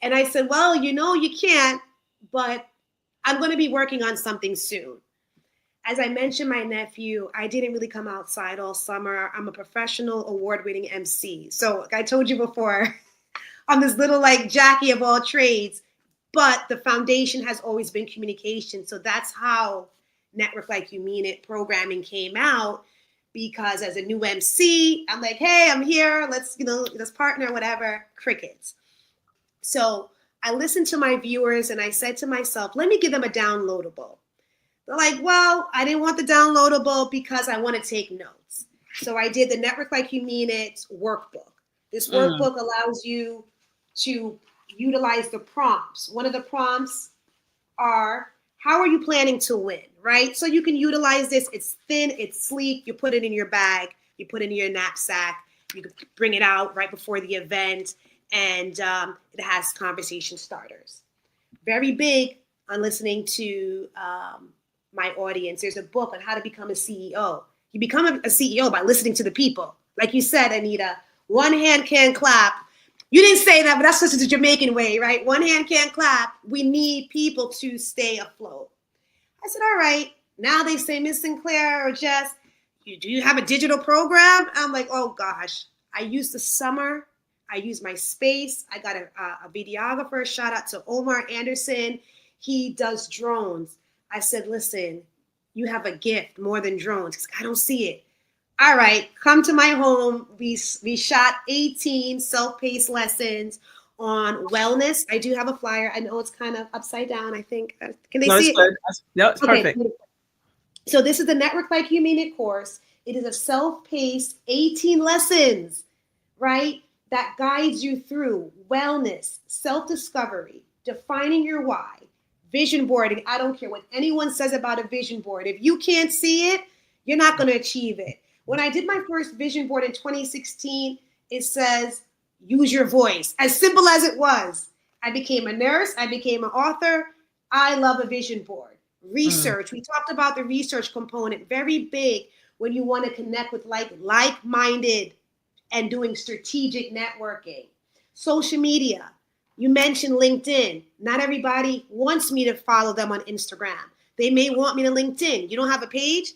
[SPEAKER 2] And I said, well, you can't, but I'm going to be working on something soon. As I mentioned, my nephew, I didn't really come outside all summer. I'm a professional award-winning MC. So, like I told you before, I'm this little like Jackie of all trades, but the foundation has always been communication. So that's how Network Like You Mean It programming came out. Because as a new MC, I'm like, hey, I'm here. Let's partner, whatever. Crickets. So I listened to my viewers and I said to myself, let me give them a downloadable. They're like, well, I didn't want the downloadable because I want to take notes. So I did the Network Like You Mean It workbook. This
[SPEAKER 1] Mm,
[SPEAKER 2] workbook allows you to utilize the prompts. One of the prompts are, how are you planning to win, right? So you can utilize this. It's thin, it's sleek. You put it in your bag, you put it in your knapsack. You can bring it out right before the event, and it has conversation starters. Very big on listening to my audience. There's a book on how to become a CEO. You become a CEO by listening to the people. Like you said, Anita, one hand can clap. You didn't say that, but that's just the Jamaican way, right? One hand can't clap. We need people to stay afloat. I said, all right. Now they say, Miss Sinclair or Jess, do you have a digital program? I'm like, oh gosh. I used the summer. I used my space. I got a videographer. Shout out to Omar Anderson. He does drones. I said, listen, you have a gift more than drones. He's like, I don't see it. All right, come to my home. We shot 18 self-paced lessons on wellness. I do have a flyer. I know it's kind of upside down, I think. Can they
[SPEAKER 1] no,
[SPEAKER 2] see
[SPEAKER 1] it's
[SPEAKER 2] it?
[SPEAKER 1] good. No, it's
[SPEAKER 2] Okay,
[SPEAKER 1] perfect.
[SPEAKER 2] beautiful. So this is the Network Like You Mean It course. It is a self-paced 18 lessons, right? That guides you through wellness, self-discovery, defining your why, vision boarding. I don't care what anyone says about a vision board. If you can't see it, you're not going to achieve it. When I did my first vision board in 2016, it says, use your voice. As simple as it was. I became a nurse. I became an author. I love a vision board.
[SPEAKER 1] Mm,
[SPEAKER 2] Research. We talked about the research component, very big. when you want to connect with like-minded and doing strategic networking. Social media. You mentioned LinkedIn. Not everybody wants me to follow them on Instagram. They may want me to LinkedIn. You don't have a page?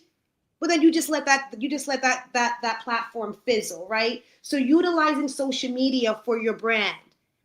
[SPEAKER 2] But then you just let that platform fizzle, right? So utilizing social media for your brand,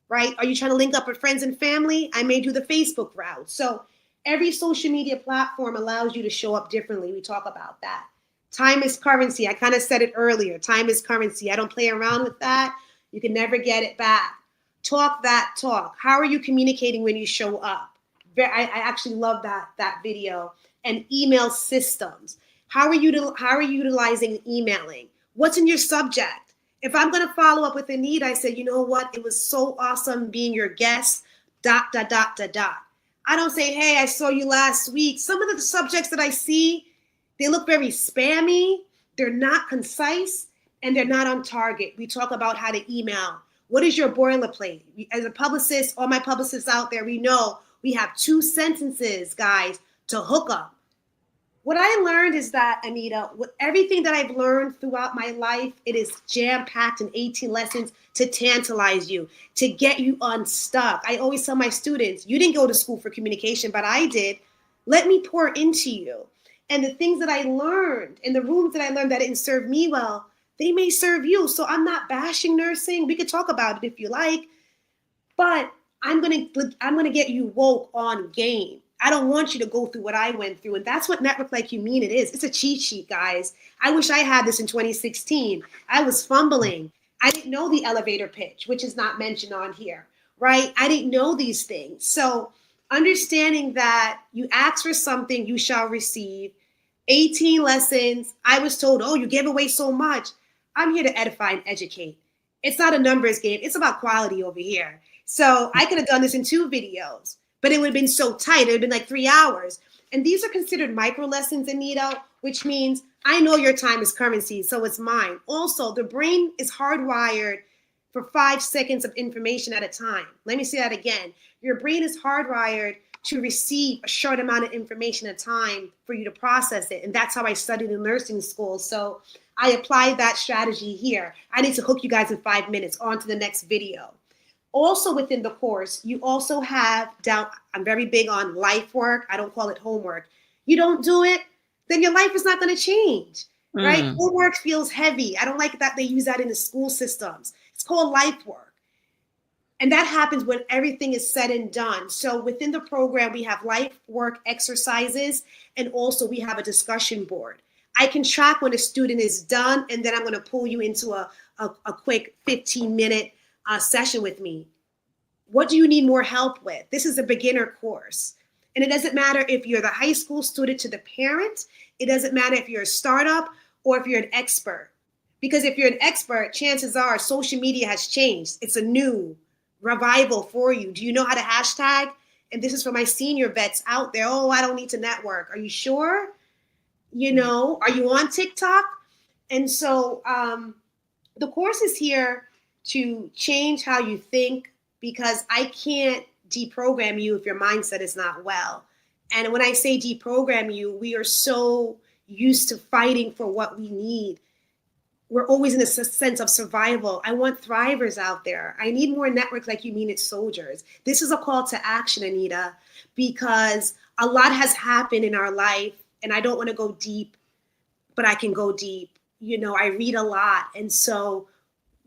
[SPEAKER 2] right? Are you trying to link up with friends and family? I may do the Facebook route. So every social media platform allows you to show up differently. We talk about that. Time is currency. I kind of said it earlier. Time is currency. I don't play around with that. You can never get it back. Talk that talk. How are you communicating when you show up? I actually love that video. And email systems. How are you utilizing emailing? What's in your subject? If I'm going to follow up with a need, I say, you know what? It was so awesome being your guest, ... I don't say, hey, I saw you last week. Some of the subjects that I see, they look very spammy. They're not concise and they're not on target. We talk about how to email. What is your boilerplate? As a publicist, all my publicists out there, we know we have 2 sentences, guys, to hook up. What I learned is that, Anita, with everything that I've learned throughout my life, it is jam-packed in 18 lessons to tantalize you, to get you unstuck. I always tell my students, you didn't go to school for communication, but I did. Let me pour into you. And the things that I learned, in the rooms that I learned that didn't serve me well, they may serve you. So I'm not bashing nursing. We could talk about it if you like. But I'm gonna get you woke on game. I don't want you to go through what I went through. And that's what Network Like You Mean It is. It's a cheat sheet, guys. I wish I had this in 2016. I was fumbling. I didn't know the elevator pitch, which is not mentioned on here, right? I didn't know these things. So understanding that you ask for something, you shall receive. 18 lessons. I was told, oh, you gave away so much. I'm here to edify and educate. It's not a numbers game. It's about quality over here. So I could have done this in 2 videos, but it would have been so tight. It would have been like 3 hours. And these are considered micro lessons, Anita, which means I know your time is currency, so it's mine. Also, the brain is hardwired for 5 seconds of information at a time. Let me say that again. Your brain is hardwired to receive a short amount of information at a time for you to process it. And that's how I studied in nursing school. So I applied that strategy here. I need to hook you guys in 5 minutes. On to the next video. Also within the course, you also have I'm very big on life work. I don't call it homework. You don't do it, then your life is not going to change, right? Homework feels heavy. I don't like that they use that in the school systems. It's called life work. And that happens when everything is said and done. So within the program, we have life work exercises, and also we have a discussion board. I can track when a student is done, and then I'm going to pull you into a quick 15-minute session with me. What do you need more help with? This is a beginner course. And it doesn't matter if you're the high school student to the parent. It doesn't matter if you're a startup or if you're an expert. Because if you're an expert, chances are social media has changed. It's a new revival for you. Do you know how to hashtag? And this is for my senior vets out there. Oh, I don't need to network. Are you sure? You know, are you on TikTok? And so the course is here to change how you think, because I can't deprogram you if your mindset is not well. And when I say deprogram you, we are so used to fighting for what we need. We're always in a sense of survival. I want thrivers out there. I need more networks like you mean it soldiers. This is a call to action, Anita, because a lot has happened in our life, and I don't want to go deep, but I can go deep. You know, I read a lot. And so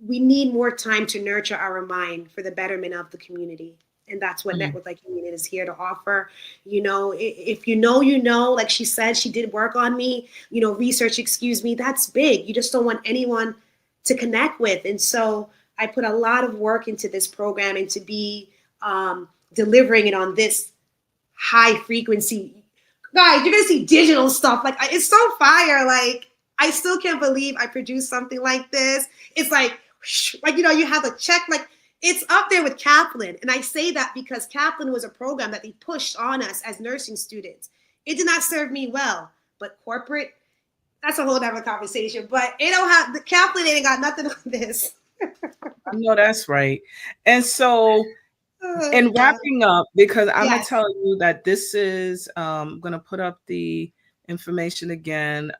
[SPEAKER 2] we need more time to nurture our mind for the betterment of the community. And that's what Network Like You Mean It is here to offer. You know, if you know, like she said, she did work on me, research, that's big. You just don't want anyone to connect with. And so I put a lot of work into this program and to be delivering it on this high frequency. Guys, you're going to see digital stuff. Like, it's so fire. Like, I still can't believe I produced something like this. It's like, you have a check, like it's up there with Kaplan. And I say that because Kaplan was a program that they pushed on us as nursing students. It did not serve me well, but corporate, that's a whole other conversation, but the Kaplan ain't got nothing on this.
[SPEAKER 1] No, that's right. And so, and wrapping up, because I'm going to tell you that this is, I'm going to put up the information again.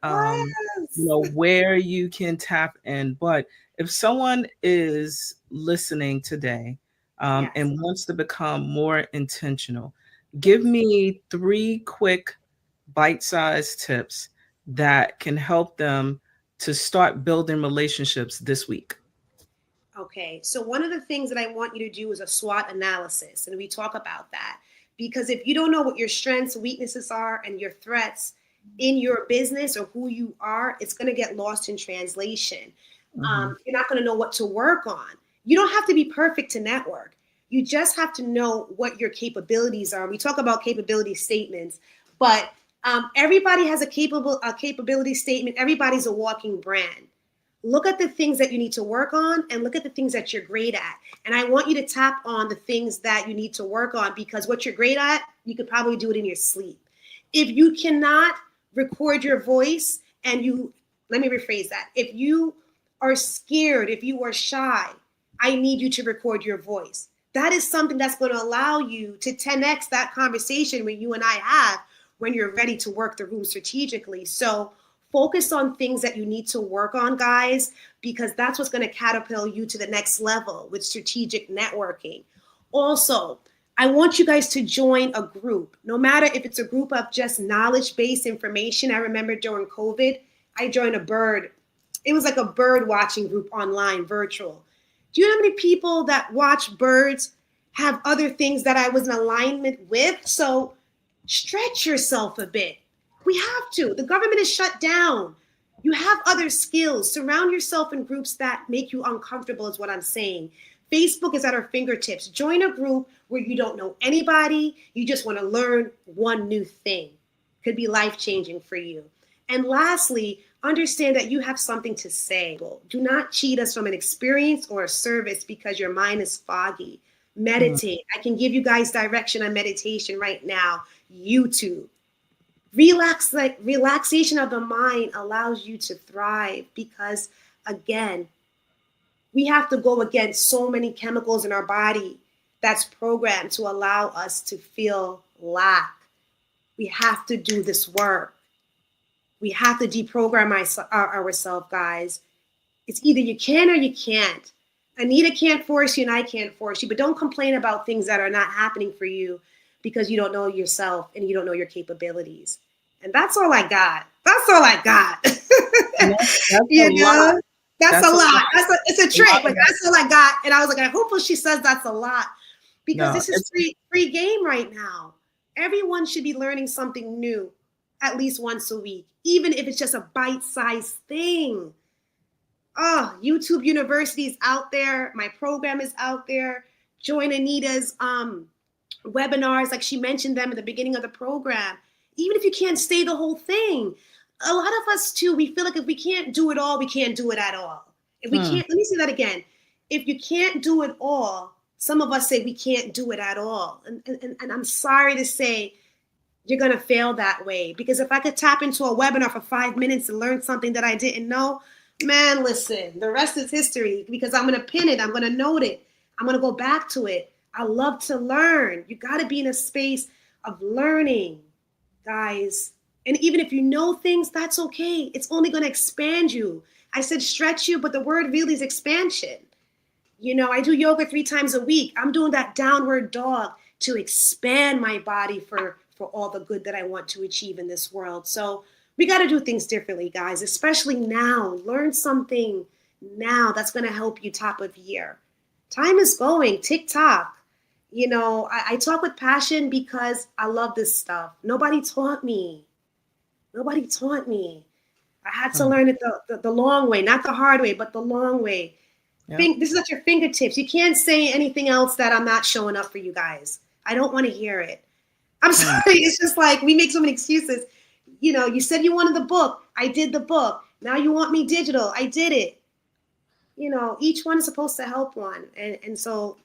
[SPEAKER 1] where you can tap in. But if someone is listening today
[SPEAKER 2] Yes.
[SPEAKER 1] and wants to become more intentional, give me 3 quick bite-sized tips that can help them to start building relationships this week.
[SPEAKER 2] Okay, so one of the things that I want you to do is a SWOT analysis, and we talk about that because if you don't know what your strengths, weaknesses are, and your threats in your business or who you are, it's going to get lost in translation.
[SPEAKER 1] Mhm.
[SPEAKER 2] You're not going to know what to work on. You don't have to be perfect to network. You just have to know what your capabilities are. We talk about capability statements, but everybody has a capability statement. Everybody's a walking brand. Look at the things that you need to work on and look at the things that you're great at. And I want you to tap on the things that you need to work on because what you're great at, you could probably do it in your sleep. If you cannot record your voice let me rephrase that. If you are scared, if you are shy, I need you to record your voice. That is something that's going to allow you to 10x that conversation when you and I have when you're ready to work the room strategically. So focus on things that you need to work on, guys, because that's what's going to catapult you to the next level with strategic networking. Also, I want you guys to join a group, no matter if it's a group of just knowledge-based information. I remember during COVID, I joined a bird. It was like a bird watching group online, virtual. Do you know how many people that watch birds have other things that I was in alignment with? So stretch yourself a bit. We have to. The government is shut down. You have other skills. Surround yourself in groups that make you uncomfortable, is what I'm saying. Facebook is at our fingertips. Join a group where you don't know anybody. You just want to learn one new thing. Could be life changing for you. And lastly, understand that you have something to say. Do not cheat us from an experience or a service because your mind is foggy.
[SPEAKER 1] Mm.
[SPEAKER 2] Meditate. I can give you guys direction on meditation right now. YouTube. Relaxation of the mind allows you to thrive because again, we have to go against so many chemicals in our body that's programmed to allow us to feel lack. We have to do this work. We have to deprogram ourselves, guys. It's either you can or you can't. Anita can't force you and I can't force you, but don't complain about things that are not happening for you because you don't know yourself and you don't know your capabilities. And that's all I got. That's all I got.
[SPEAKER 1] And that's a
[SPEAKER 2] you
[SPEAKER 1] lot.
[SPEAKER 2] know, that's a
[SPEAKER 1] That's a
[SPEAKER 2] lot.
[SPEAKER 1] lot.
[SPEAKER 2] It's a
[SPEAKER 1] A lot
[SPEAKER 2] trick,
[SPEAKER 1] of
[SPEAKER 2] but
[SPEAKER 1] that.
[SPEAKER 2] that's all I got. And I was like, I hope she says that's a lot because
[SPEAKER 1] No,
[SPEAKER 2] this is
[SPEAKER 1] it's
[SPEAKER 2] free game right now. Everyone should be learning something new at least once a week, even if it's just a bite-sized thing. Oh, YouTube University is out there. My program is out there. Join Anita's webinars, like she mentioned them at the beginning of the program. Even if you can't stay the whole thing, a lot of us too, we feel like if we can't do it all, we can't do it at all. If we
[SPEAKER 1] hmm.
[SPEAKER 2] can't, let me say that again. If you can't do it all, some of us say we can't do it at all. And I'm sorry to say, you're going to fail that way. Because if I could tap into a webinar for 5 minutes and learn something that I didn't know, man, listen, the rest is history because I'm going to pin it. I'm going to note it. I'm going to go back to it. I love to learn. You got to be in a space of learning, guys. And even if you know things, that's okay. It's only going to expand you. I said stretch you, but the word really is expansion. I do yoga 3 times a week. I'm doing that downward dog to expand my body for all the good that I want to achieve in this world. So we got to do things differently, guys, especially now. Learn something now that's going to help you top of year. Time is going. TikTok. I talk with passion because I love this stuff. Nobody taught me. Nobody taught me. I had to
[SPEAKER 1] Hmm.
[SPEAKER 2] learn it the long way, not the hard way, but the long way.
[SPEAKER 1] Yep.
[SPEAKER 2] This is at your fingertips. You can't say anything else that I'm not showing up for you guys. I don't want to hear it. I'm
[SPEAKER 1] Hmm.
[SPEAKER 2] sorry. It's just like we make so many excuses. You said you wanted the book. I did the book. Now you want me digital. I did it. Each one is supposed to help one. And so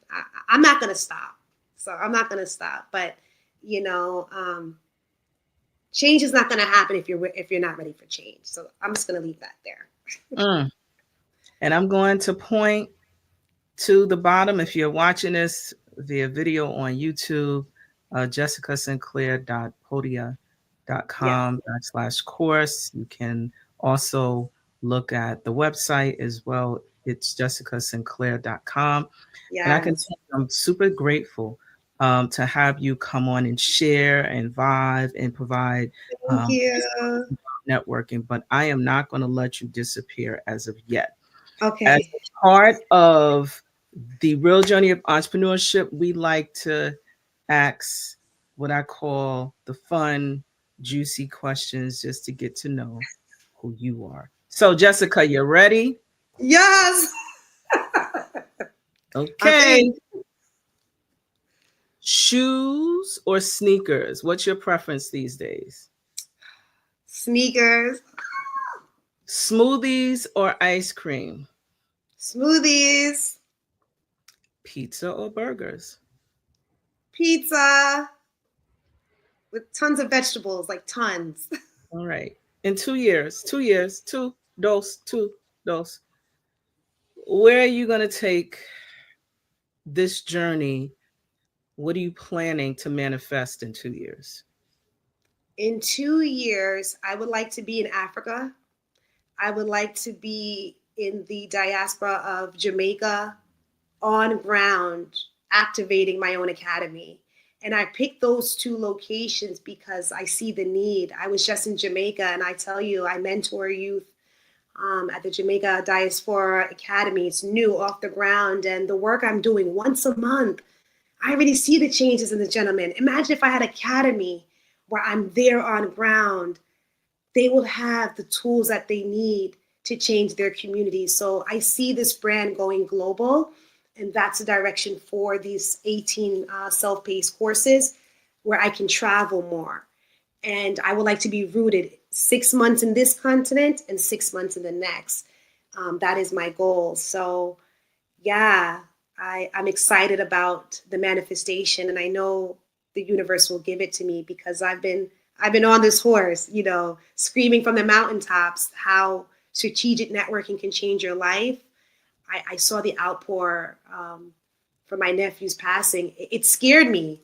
[SPEAKER 2] I'm not going to stop. So I'm not going to stop. But, you know, um, change is not going to happen if you're not ready for change. So I'm just going to leave that there.
[SPEAKER 1] Mm. And I'm going to point to the bottom. If you're watching this via video on YouTube, jessicasinclair.podia.com
[SPEAKER 2] Yes.
[SPEAKER 1] /course. You can also look at the website as well. It's jessicasinclair.com. And I can
[SPEAKER 2] Yes.
[SPEAKER 1] tell you, I'm super grateful to have you come on and share and vibe and provide
[SPEAKER 2] Thank you.
[SPEAKER 1] networking. But I am not going to let you disappear as of yet. As
[SPEAKER 2] Okay.
[SPEAKER 1] a part of the real journey of entrepreneurship, we like to ask what I call the fun, juicy questions just to get to know who you are. So, Jessica, you ready?
[SPEAKER 2] Yes. I'm
[SPEAKER 1] Okay.
[SPEAKER 2] in.
[SPEAKER 1] Shoes or sneakers? What's your preference these days?
[SPEAKER 2] Sneakers,
[SPEAKER 1] Smoothies or ice cream?
[SPEAKER 2] smoothies,
[SPEAKER 1] Pizza or burgers?
[SPEAKER 2] pizza with tons of vegetables, like tons.
[SPEAKER 1] All right. In 2 years, 2 years, two dose. Where are you going to take this journey? What are you planning to manifest in 2 years?
[SPEAKER 2] In 2 years, I would like to be in Africa. I would like to be in the diaspora of Jamaica, on ground, activating my own academy. And I picked those two locations because I see the need. I was just in Jamaica, and I tell you, I mentor youth at the Jamaica Diaspora Academy. It's new, off the ground, and the work I'm doing once a month, I already see the changes in the gentleman. Imagine if I had academy where I'm there on ground, they will have the tools that they need to change their communities. So I see this brand going global, and that's the direction for these 18 self-paced courses where I can travel more. And I would like to be rooted 6 months in this continent and 6 months in the next. That is my goal. So yeah, I'm excited about the manifestation, and I know the universe will give it to me because I've been on this horse, screaming from the mountaintops how strategic networking can change your life. I saw the outpour for my nephew's passing. It scared me,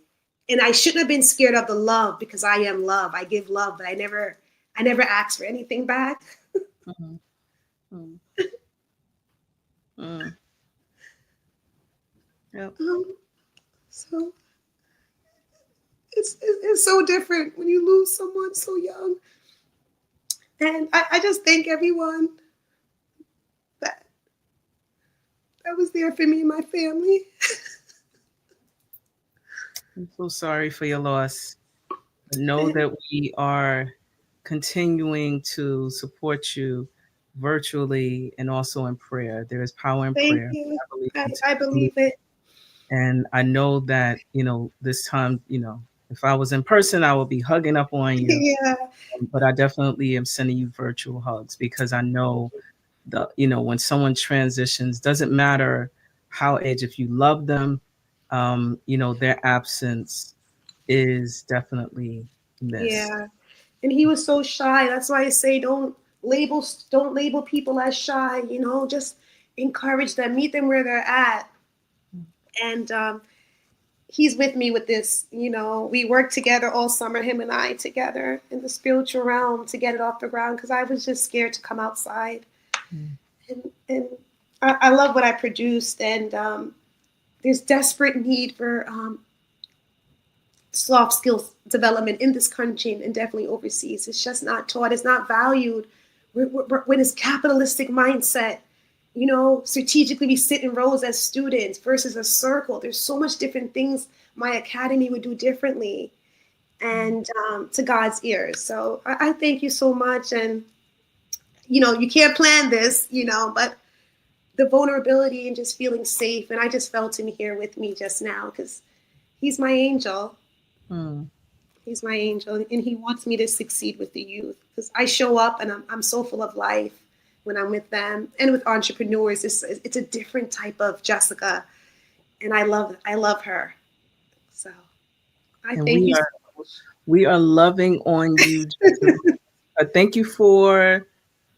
[SPEAKER 2] and I shouldn't have been scared of the love because I am love. I give love, but I never asked for anything back.
[SPEAKER 1] Mhm. Mm, mm. Yep.
[SPEAKER 2] Um, so it's so different when you lose someone so young. And I just thank everyone that that was there for me and my family.
[SPEAKER 1] I'm so sorry for your loss. Know that we are continuing to support you virtually and also in prayer. There is power in
[SPEAKER 2] Thank
[SPEAKER 1] prayer.
[SPEAKER 2] you.
[SPEAKER 1] I believe
[SPEAKER 2] I,
[SPEAKER 1] you
[SPEAKER 2] I
[SPEAKER 1] too.
[SPEAKER 2] believe it.
[SPEAKER 1] And I know that, this time, if I was in person, I would be hugging up on you.
[SPEAKER 2] Yeah,
[SPEAKER 1] But I definitely am sending you virtual hugs because I know when someone transitions, doesn't matter how age, if you love them, their absence is definitely missed.
[SPEAKER 2] yeah. And he was so shy. That's why I say don't label people as shy. Just encourage them, meet them where they're at. And he's with me with this. We worked together all summer, him and I together in the spiritual realm to get it off the ground because I was just scared to come outside.
[SPEAKER 1] Mm.
[SPEAKER 2] And I love what I produced, and there's desperate need for soft skills development in this country and definitely overseas. It's just not taught. It's not valued. We're in this capitalistic mindset. Strategically we sit in rows as students versus a circle. There's so much different things my academy would do differently, and to God's ears. So I thank you so much. And you can't plan this, but the vulnerability and just feeling safe. And I just felt him here with me just now because he's my angel.
[SPEAKER 1] Mm.
[SPEAKER 2] He's my angel. And he wants me to succeed with the youth because I show up and I'm so full of life when I'm with them and with entrepreneurs. It's a different type of Jessica. And I love her. So I
[SPEAKER 1] And
[SPEAKER 2] thank
[SPEAKER 1] we
[SPEAKER 2] you so
[SPEAKER 1] are
[SPEAKER 2] much.
[SPEAKER 1] we are loving on you. Jessica. Thank you for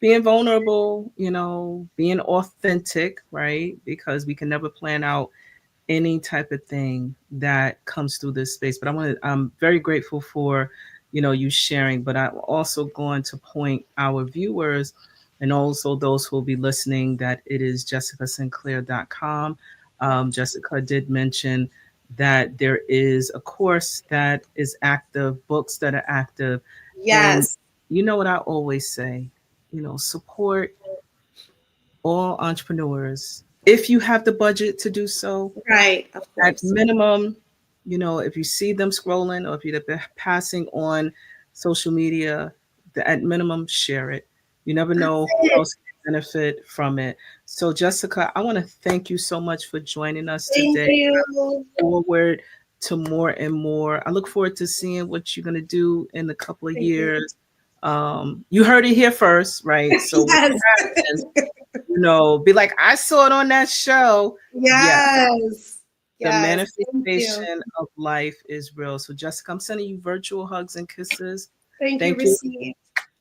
[SPEAKER 1] being vulnerable, being authentic, right? Because we can never plan out any type of thing that comes through this space. But I'm very grateful for you sharing. But I'm also going to point our viewers and also those who will be listening that it is jessicasinclair.com. Jessica did mention that there is a course that is active, books that are active. And
[SPEAKER 2] Yes.
[SPEAKER 1] you know what I always say, support all entrepreneurs if you have the budget to do so.
[SPEAKER 2] Right. Of
[SPEAKER 1] At
[SPEAKER 2] course.
[SPEAKER 1] minimum, if you see them scrolling or if you're passing on social media, at minimum, share it. You never
[SPEAKER 2] That's
[SPEAKER 1] know who
[SPEAKER 2] it.
[SPEAKER 1] else can benefit from it. So, Jessica, I want to thank you so much for joining us
[SPEAKER 2] Thank
[SPEAKER 1] today.
[SPEAKER 2] you.
[SPEAKER 1] Forward to more and more. I look forward to seeing what you're going to do in a couple of
[SPEAKER 2] Thank you.
[SPEAKER 1] years. You heard it here first, right? So, when
[SPEAKER 2] Yes.
[SPEAKER 1] it happens, be like, I saw it on that show. Yes,
[SPEAKER 2] Yes.
[SPEAKER 1] the
[SPEAKER 2] Yes. Thank you.
[SPEAKER 1] manifestation of life is real. So, Jessica, I'm sending you virtual hugs and kisses.
[SPEAKER 2] Thank you,
[SPEAKER 1] Thank you.
[SPEAKER 2] Receive.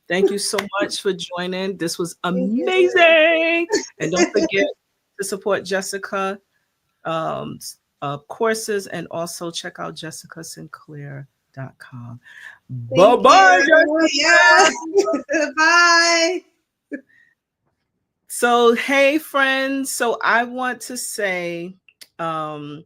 [SPEAKER 1] Thank you so much for joining. This was
[SPEAKER 2] Thank you.
[SPEAKER 1] amazing. And don't forget to support Jessica um, courses and also check out jessicasinclair.com. Bye
[SPEAKER 2] Thank
[SPEAKER 1] bye,
[SPEAKER 2] you. Yeah.
[SPEAKER 1] Jessica.
[SPEAKER 2] Bye.
[SPEAKER 1] So, hey, friends. So, I want to say, um,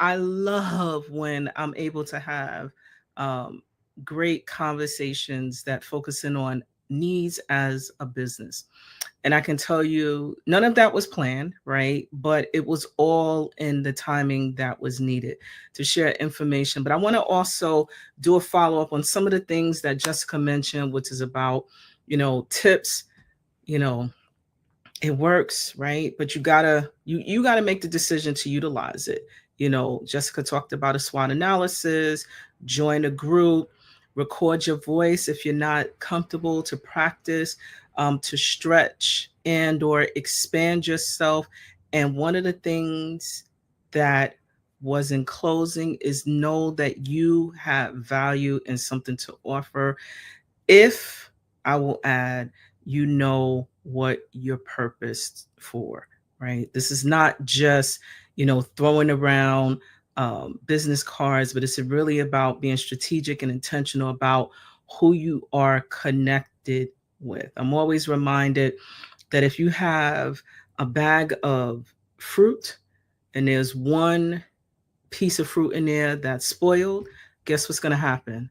[SPEAKER 1] I love when I'm able to have um, great conversations that focus in on needs as a business. And I can tell you, none of that was planned, right? But it was all in the timing that was needed to share information. But I want to also do a follow up on some of the things that Jessica mentioned, which is about, tips, you know, it works, right? But you gotta make the decision to utilize it. Jessica talked about a SWOT analysis, join a group, record your voice if you're not comfortable, to practice, to stretch and or expand yourself. And one of the things that was in closing is know that you have value and something to offer. If I will add, what you're purposed for, right? This is not just, throwing around business cards, but it's really about being strategic and intentional about who you are connected with. I'm always reminded that if you have a bag of fruit and there's one piece of fruit in there that's spoiled, guess what's going to happen?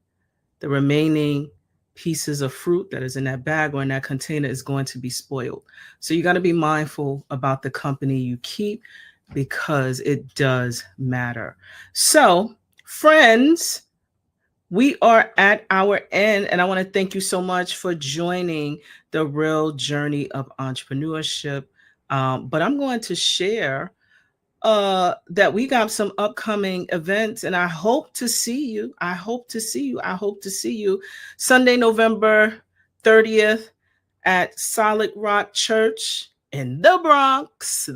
[SPEAKER 1] The remaining pieces of fruit that is in that bag or in that container is going to be spoiled. So you got to be mindful about the company you keep because it does matter. So, friends, we are at our end, and I want to thank you so much for joining the real journey of entrepreneurship. But I'm going to share that we got some upcoming events, and I hope to see you. Sunday, November 30th at Solid Rock Church in the Bronx.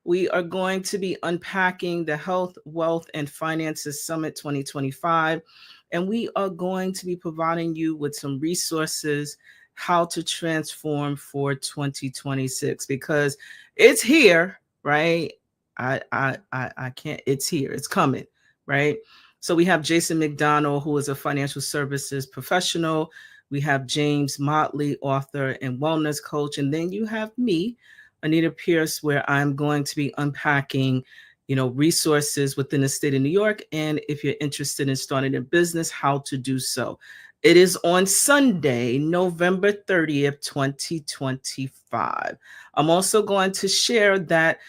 [SPEAKER 1] We are going to be unpacking the Health, Wealth, and Finances Summit 2025. And we are going to be providing you with some resources how to transform for 2026 because it's here, right? I can't, it's here, it's coming, right? So we have Jason McDonald, who is a financial services professional. We have James Motley, author and wellness coach. And then you have me, Anita Pierce, where I'm going to be unpacking, resources within the state of New York. And if you're interested in starting a business, how to do so. It is on Sunday, November 30th, 2025. I'm also going to share that,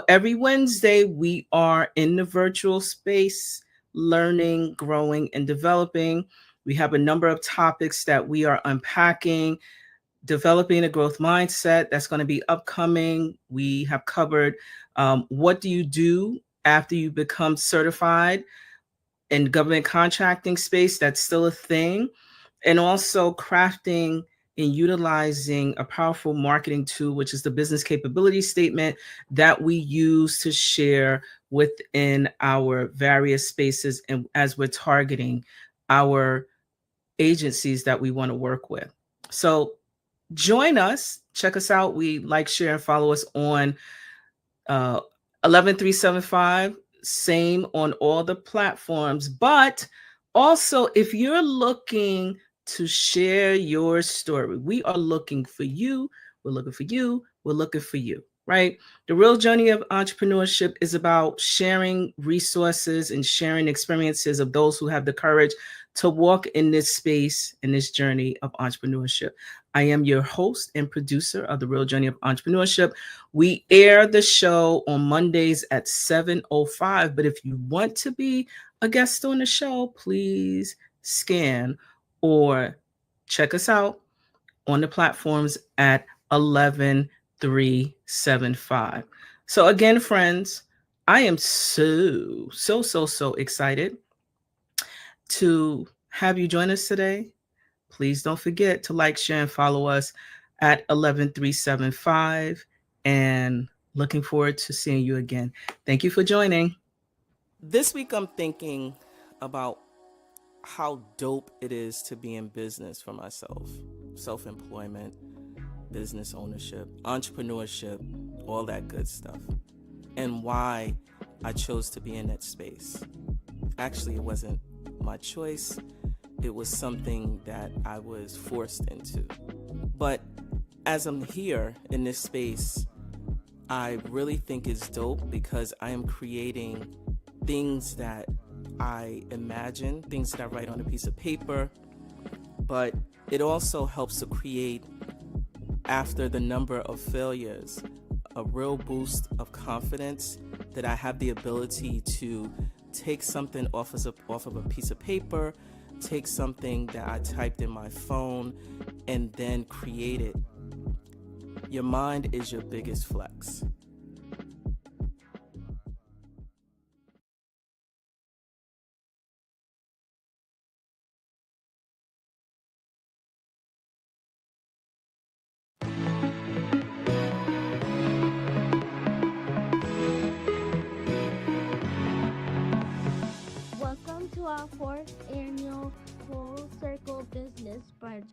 [SPEAKER 1] every Wednesday we are in the virtual space, learning, growing, and developing. We have a number of topics that we are unpacking. Developing a growth mindset, that's going to be upcoming. We have covered what do you do after you become certified in government contracting space, that's still a thing. And also crafting and utilizing a powerful marketing tool, which is the business capability statement that we use to share within our various spaces and as we're targeting our agencies that we want to work with. So join us, check us out. We like, share, and follow us on uh, 11375, same on all the platforms. But Also, if you're looking to share your story, we are looking for you. We're looking for you. We're looking for you, right? The real journey of entrepreneurship is about sharing resources and sharing experiences of those who have the courage to walk in this space, in this journey of entrepreneurship. I am your host and producer of The Real Journey of Entrepreneurship. We air the show on Mondays at 7:05. But if you want to be a guest on the show, please scan or check us out on the platforms at 11375. So again, friends, I am so excited to have you join us today. Please don't forget to like, share, and follow us at 11375. And looking forward to seeing you again. Thank you for joining. This week, I'm thinking about how dope it is to be in business for myself. Self-employment, business ownership, entrepreneurship, all that good stuff. And why I chose to be in that space. Actually, it wasn't my choice. It was something that I was forced into. But as I'm here in this space, I really think it's dope because I am creating things that I imagine, things that I write on a piece of paper, but it also helps to create, after the number of failures, a real boost of confidence that I have the ability to take something off of a piece of paper, take something that I typed in my phone, and then create it. Your mind is your biggest flex.
[SPEAKER 3] Welcome to our 4th annual Full Circle Business Project.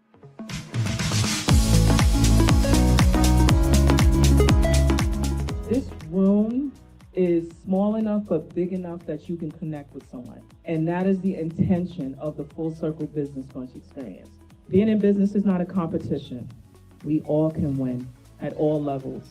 [SPEAKER 4] This room is small enough but big enough that you can connect with someone. And that is the intention of the Full Circle Business Brunch experience. Being in business is not a competition. We all can win at all levels.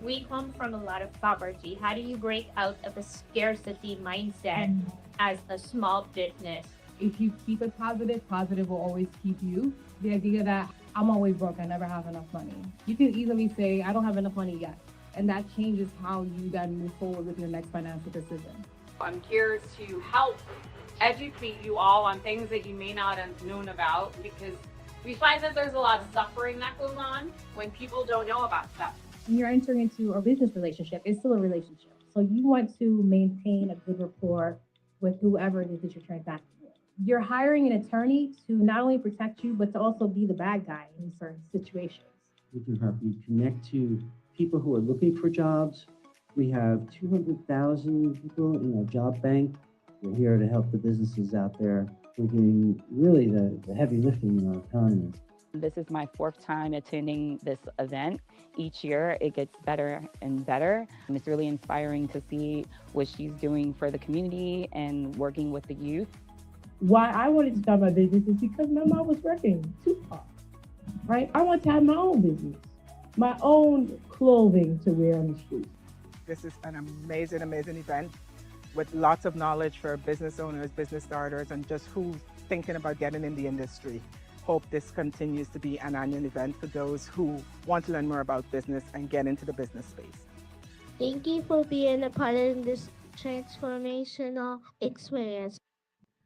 [SPEAKER 5] We come from a lot of poverty. How do you break out of a scarcity mindset as a small business?
[SPEAKER 6] If you keep it positive, positive will always keep you. The idea that I'm always broke, I never have enough money. You can easily say, I don't have enough money yet. And that changes how you then move forward with your next financial decision.
[SPEAKER 7] I'm here to help educate you all on things that you may not have known about, because we find that there's a lot of suffering that goes on when people don't know about stuff.
[SPEAKER 6] When you're entering into a business relationship, it's still a relationship. So you want to maintain a good rapport with whoever it is that you're transacting with. You're hiring an attorney to not only protect you, but to also be the bad guy in certain situations.
[SPEAKER 8] We can help you connect to people who are looking for jobs. We have 200,000 people in our job bank. We're here to help the businesses out there. We're doing really the heavy lifting in our economy.
[SPEAKER 9] This is my 4th time attending this event. Each year it gets better and better. And it's really inspiring to see what she's doing for the community and working with the youth.
[SPEAKER 4] Why I wanted to start my business is because my mom was working too hard, right? I want to have my own business, my own clothing to wear on the street.
[SPEAKER 10] This is an amazing event with lots of knowledge for business owners, business starters, and just who's thinking about getting in the industry. Hope this continues to be an annual event for those who want to learn more about business and get into the business space.
[SPEAKER 3] Thank you for being a part of this transformational experience.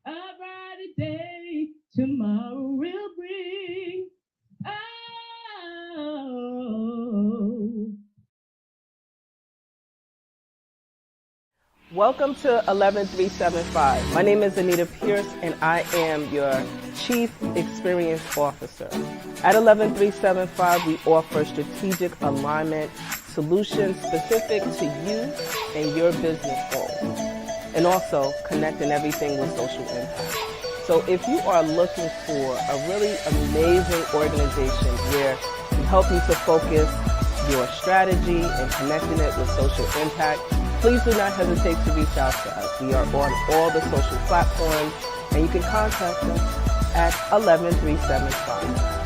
[SPEAKER 4] A brighter day tomorrow will bring. Oh.
[SPEAKER 1] Welcome to 11375. My name is Anita Pierce, and I am your Chief Experience Officer. At 11375, we offer strategic alignment solutions specific to you and your business goals, and also connecting everything with social impact. So if you are looking for a really amazing organization where we help you to focus your strategy and connecting it with social impact, please do not hesitate to reach out to us. We are on all the social platforms.
[SPEAKER 11] and you can contact us at 11375.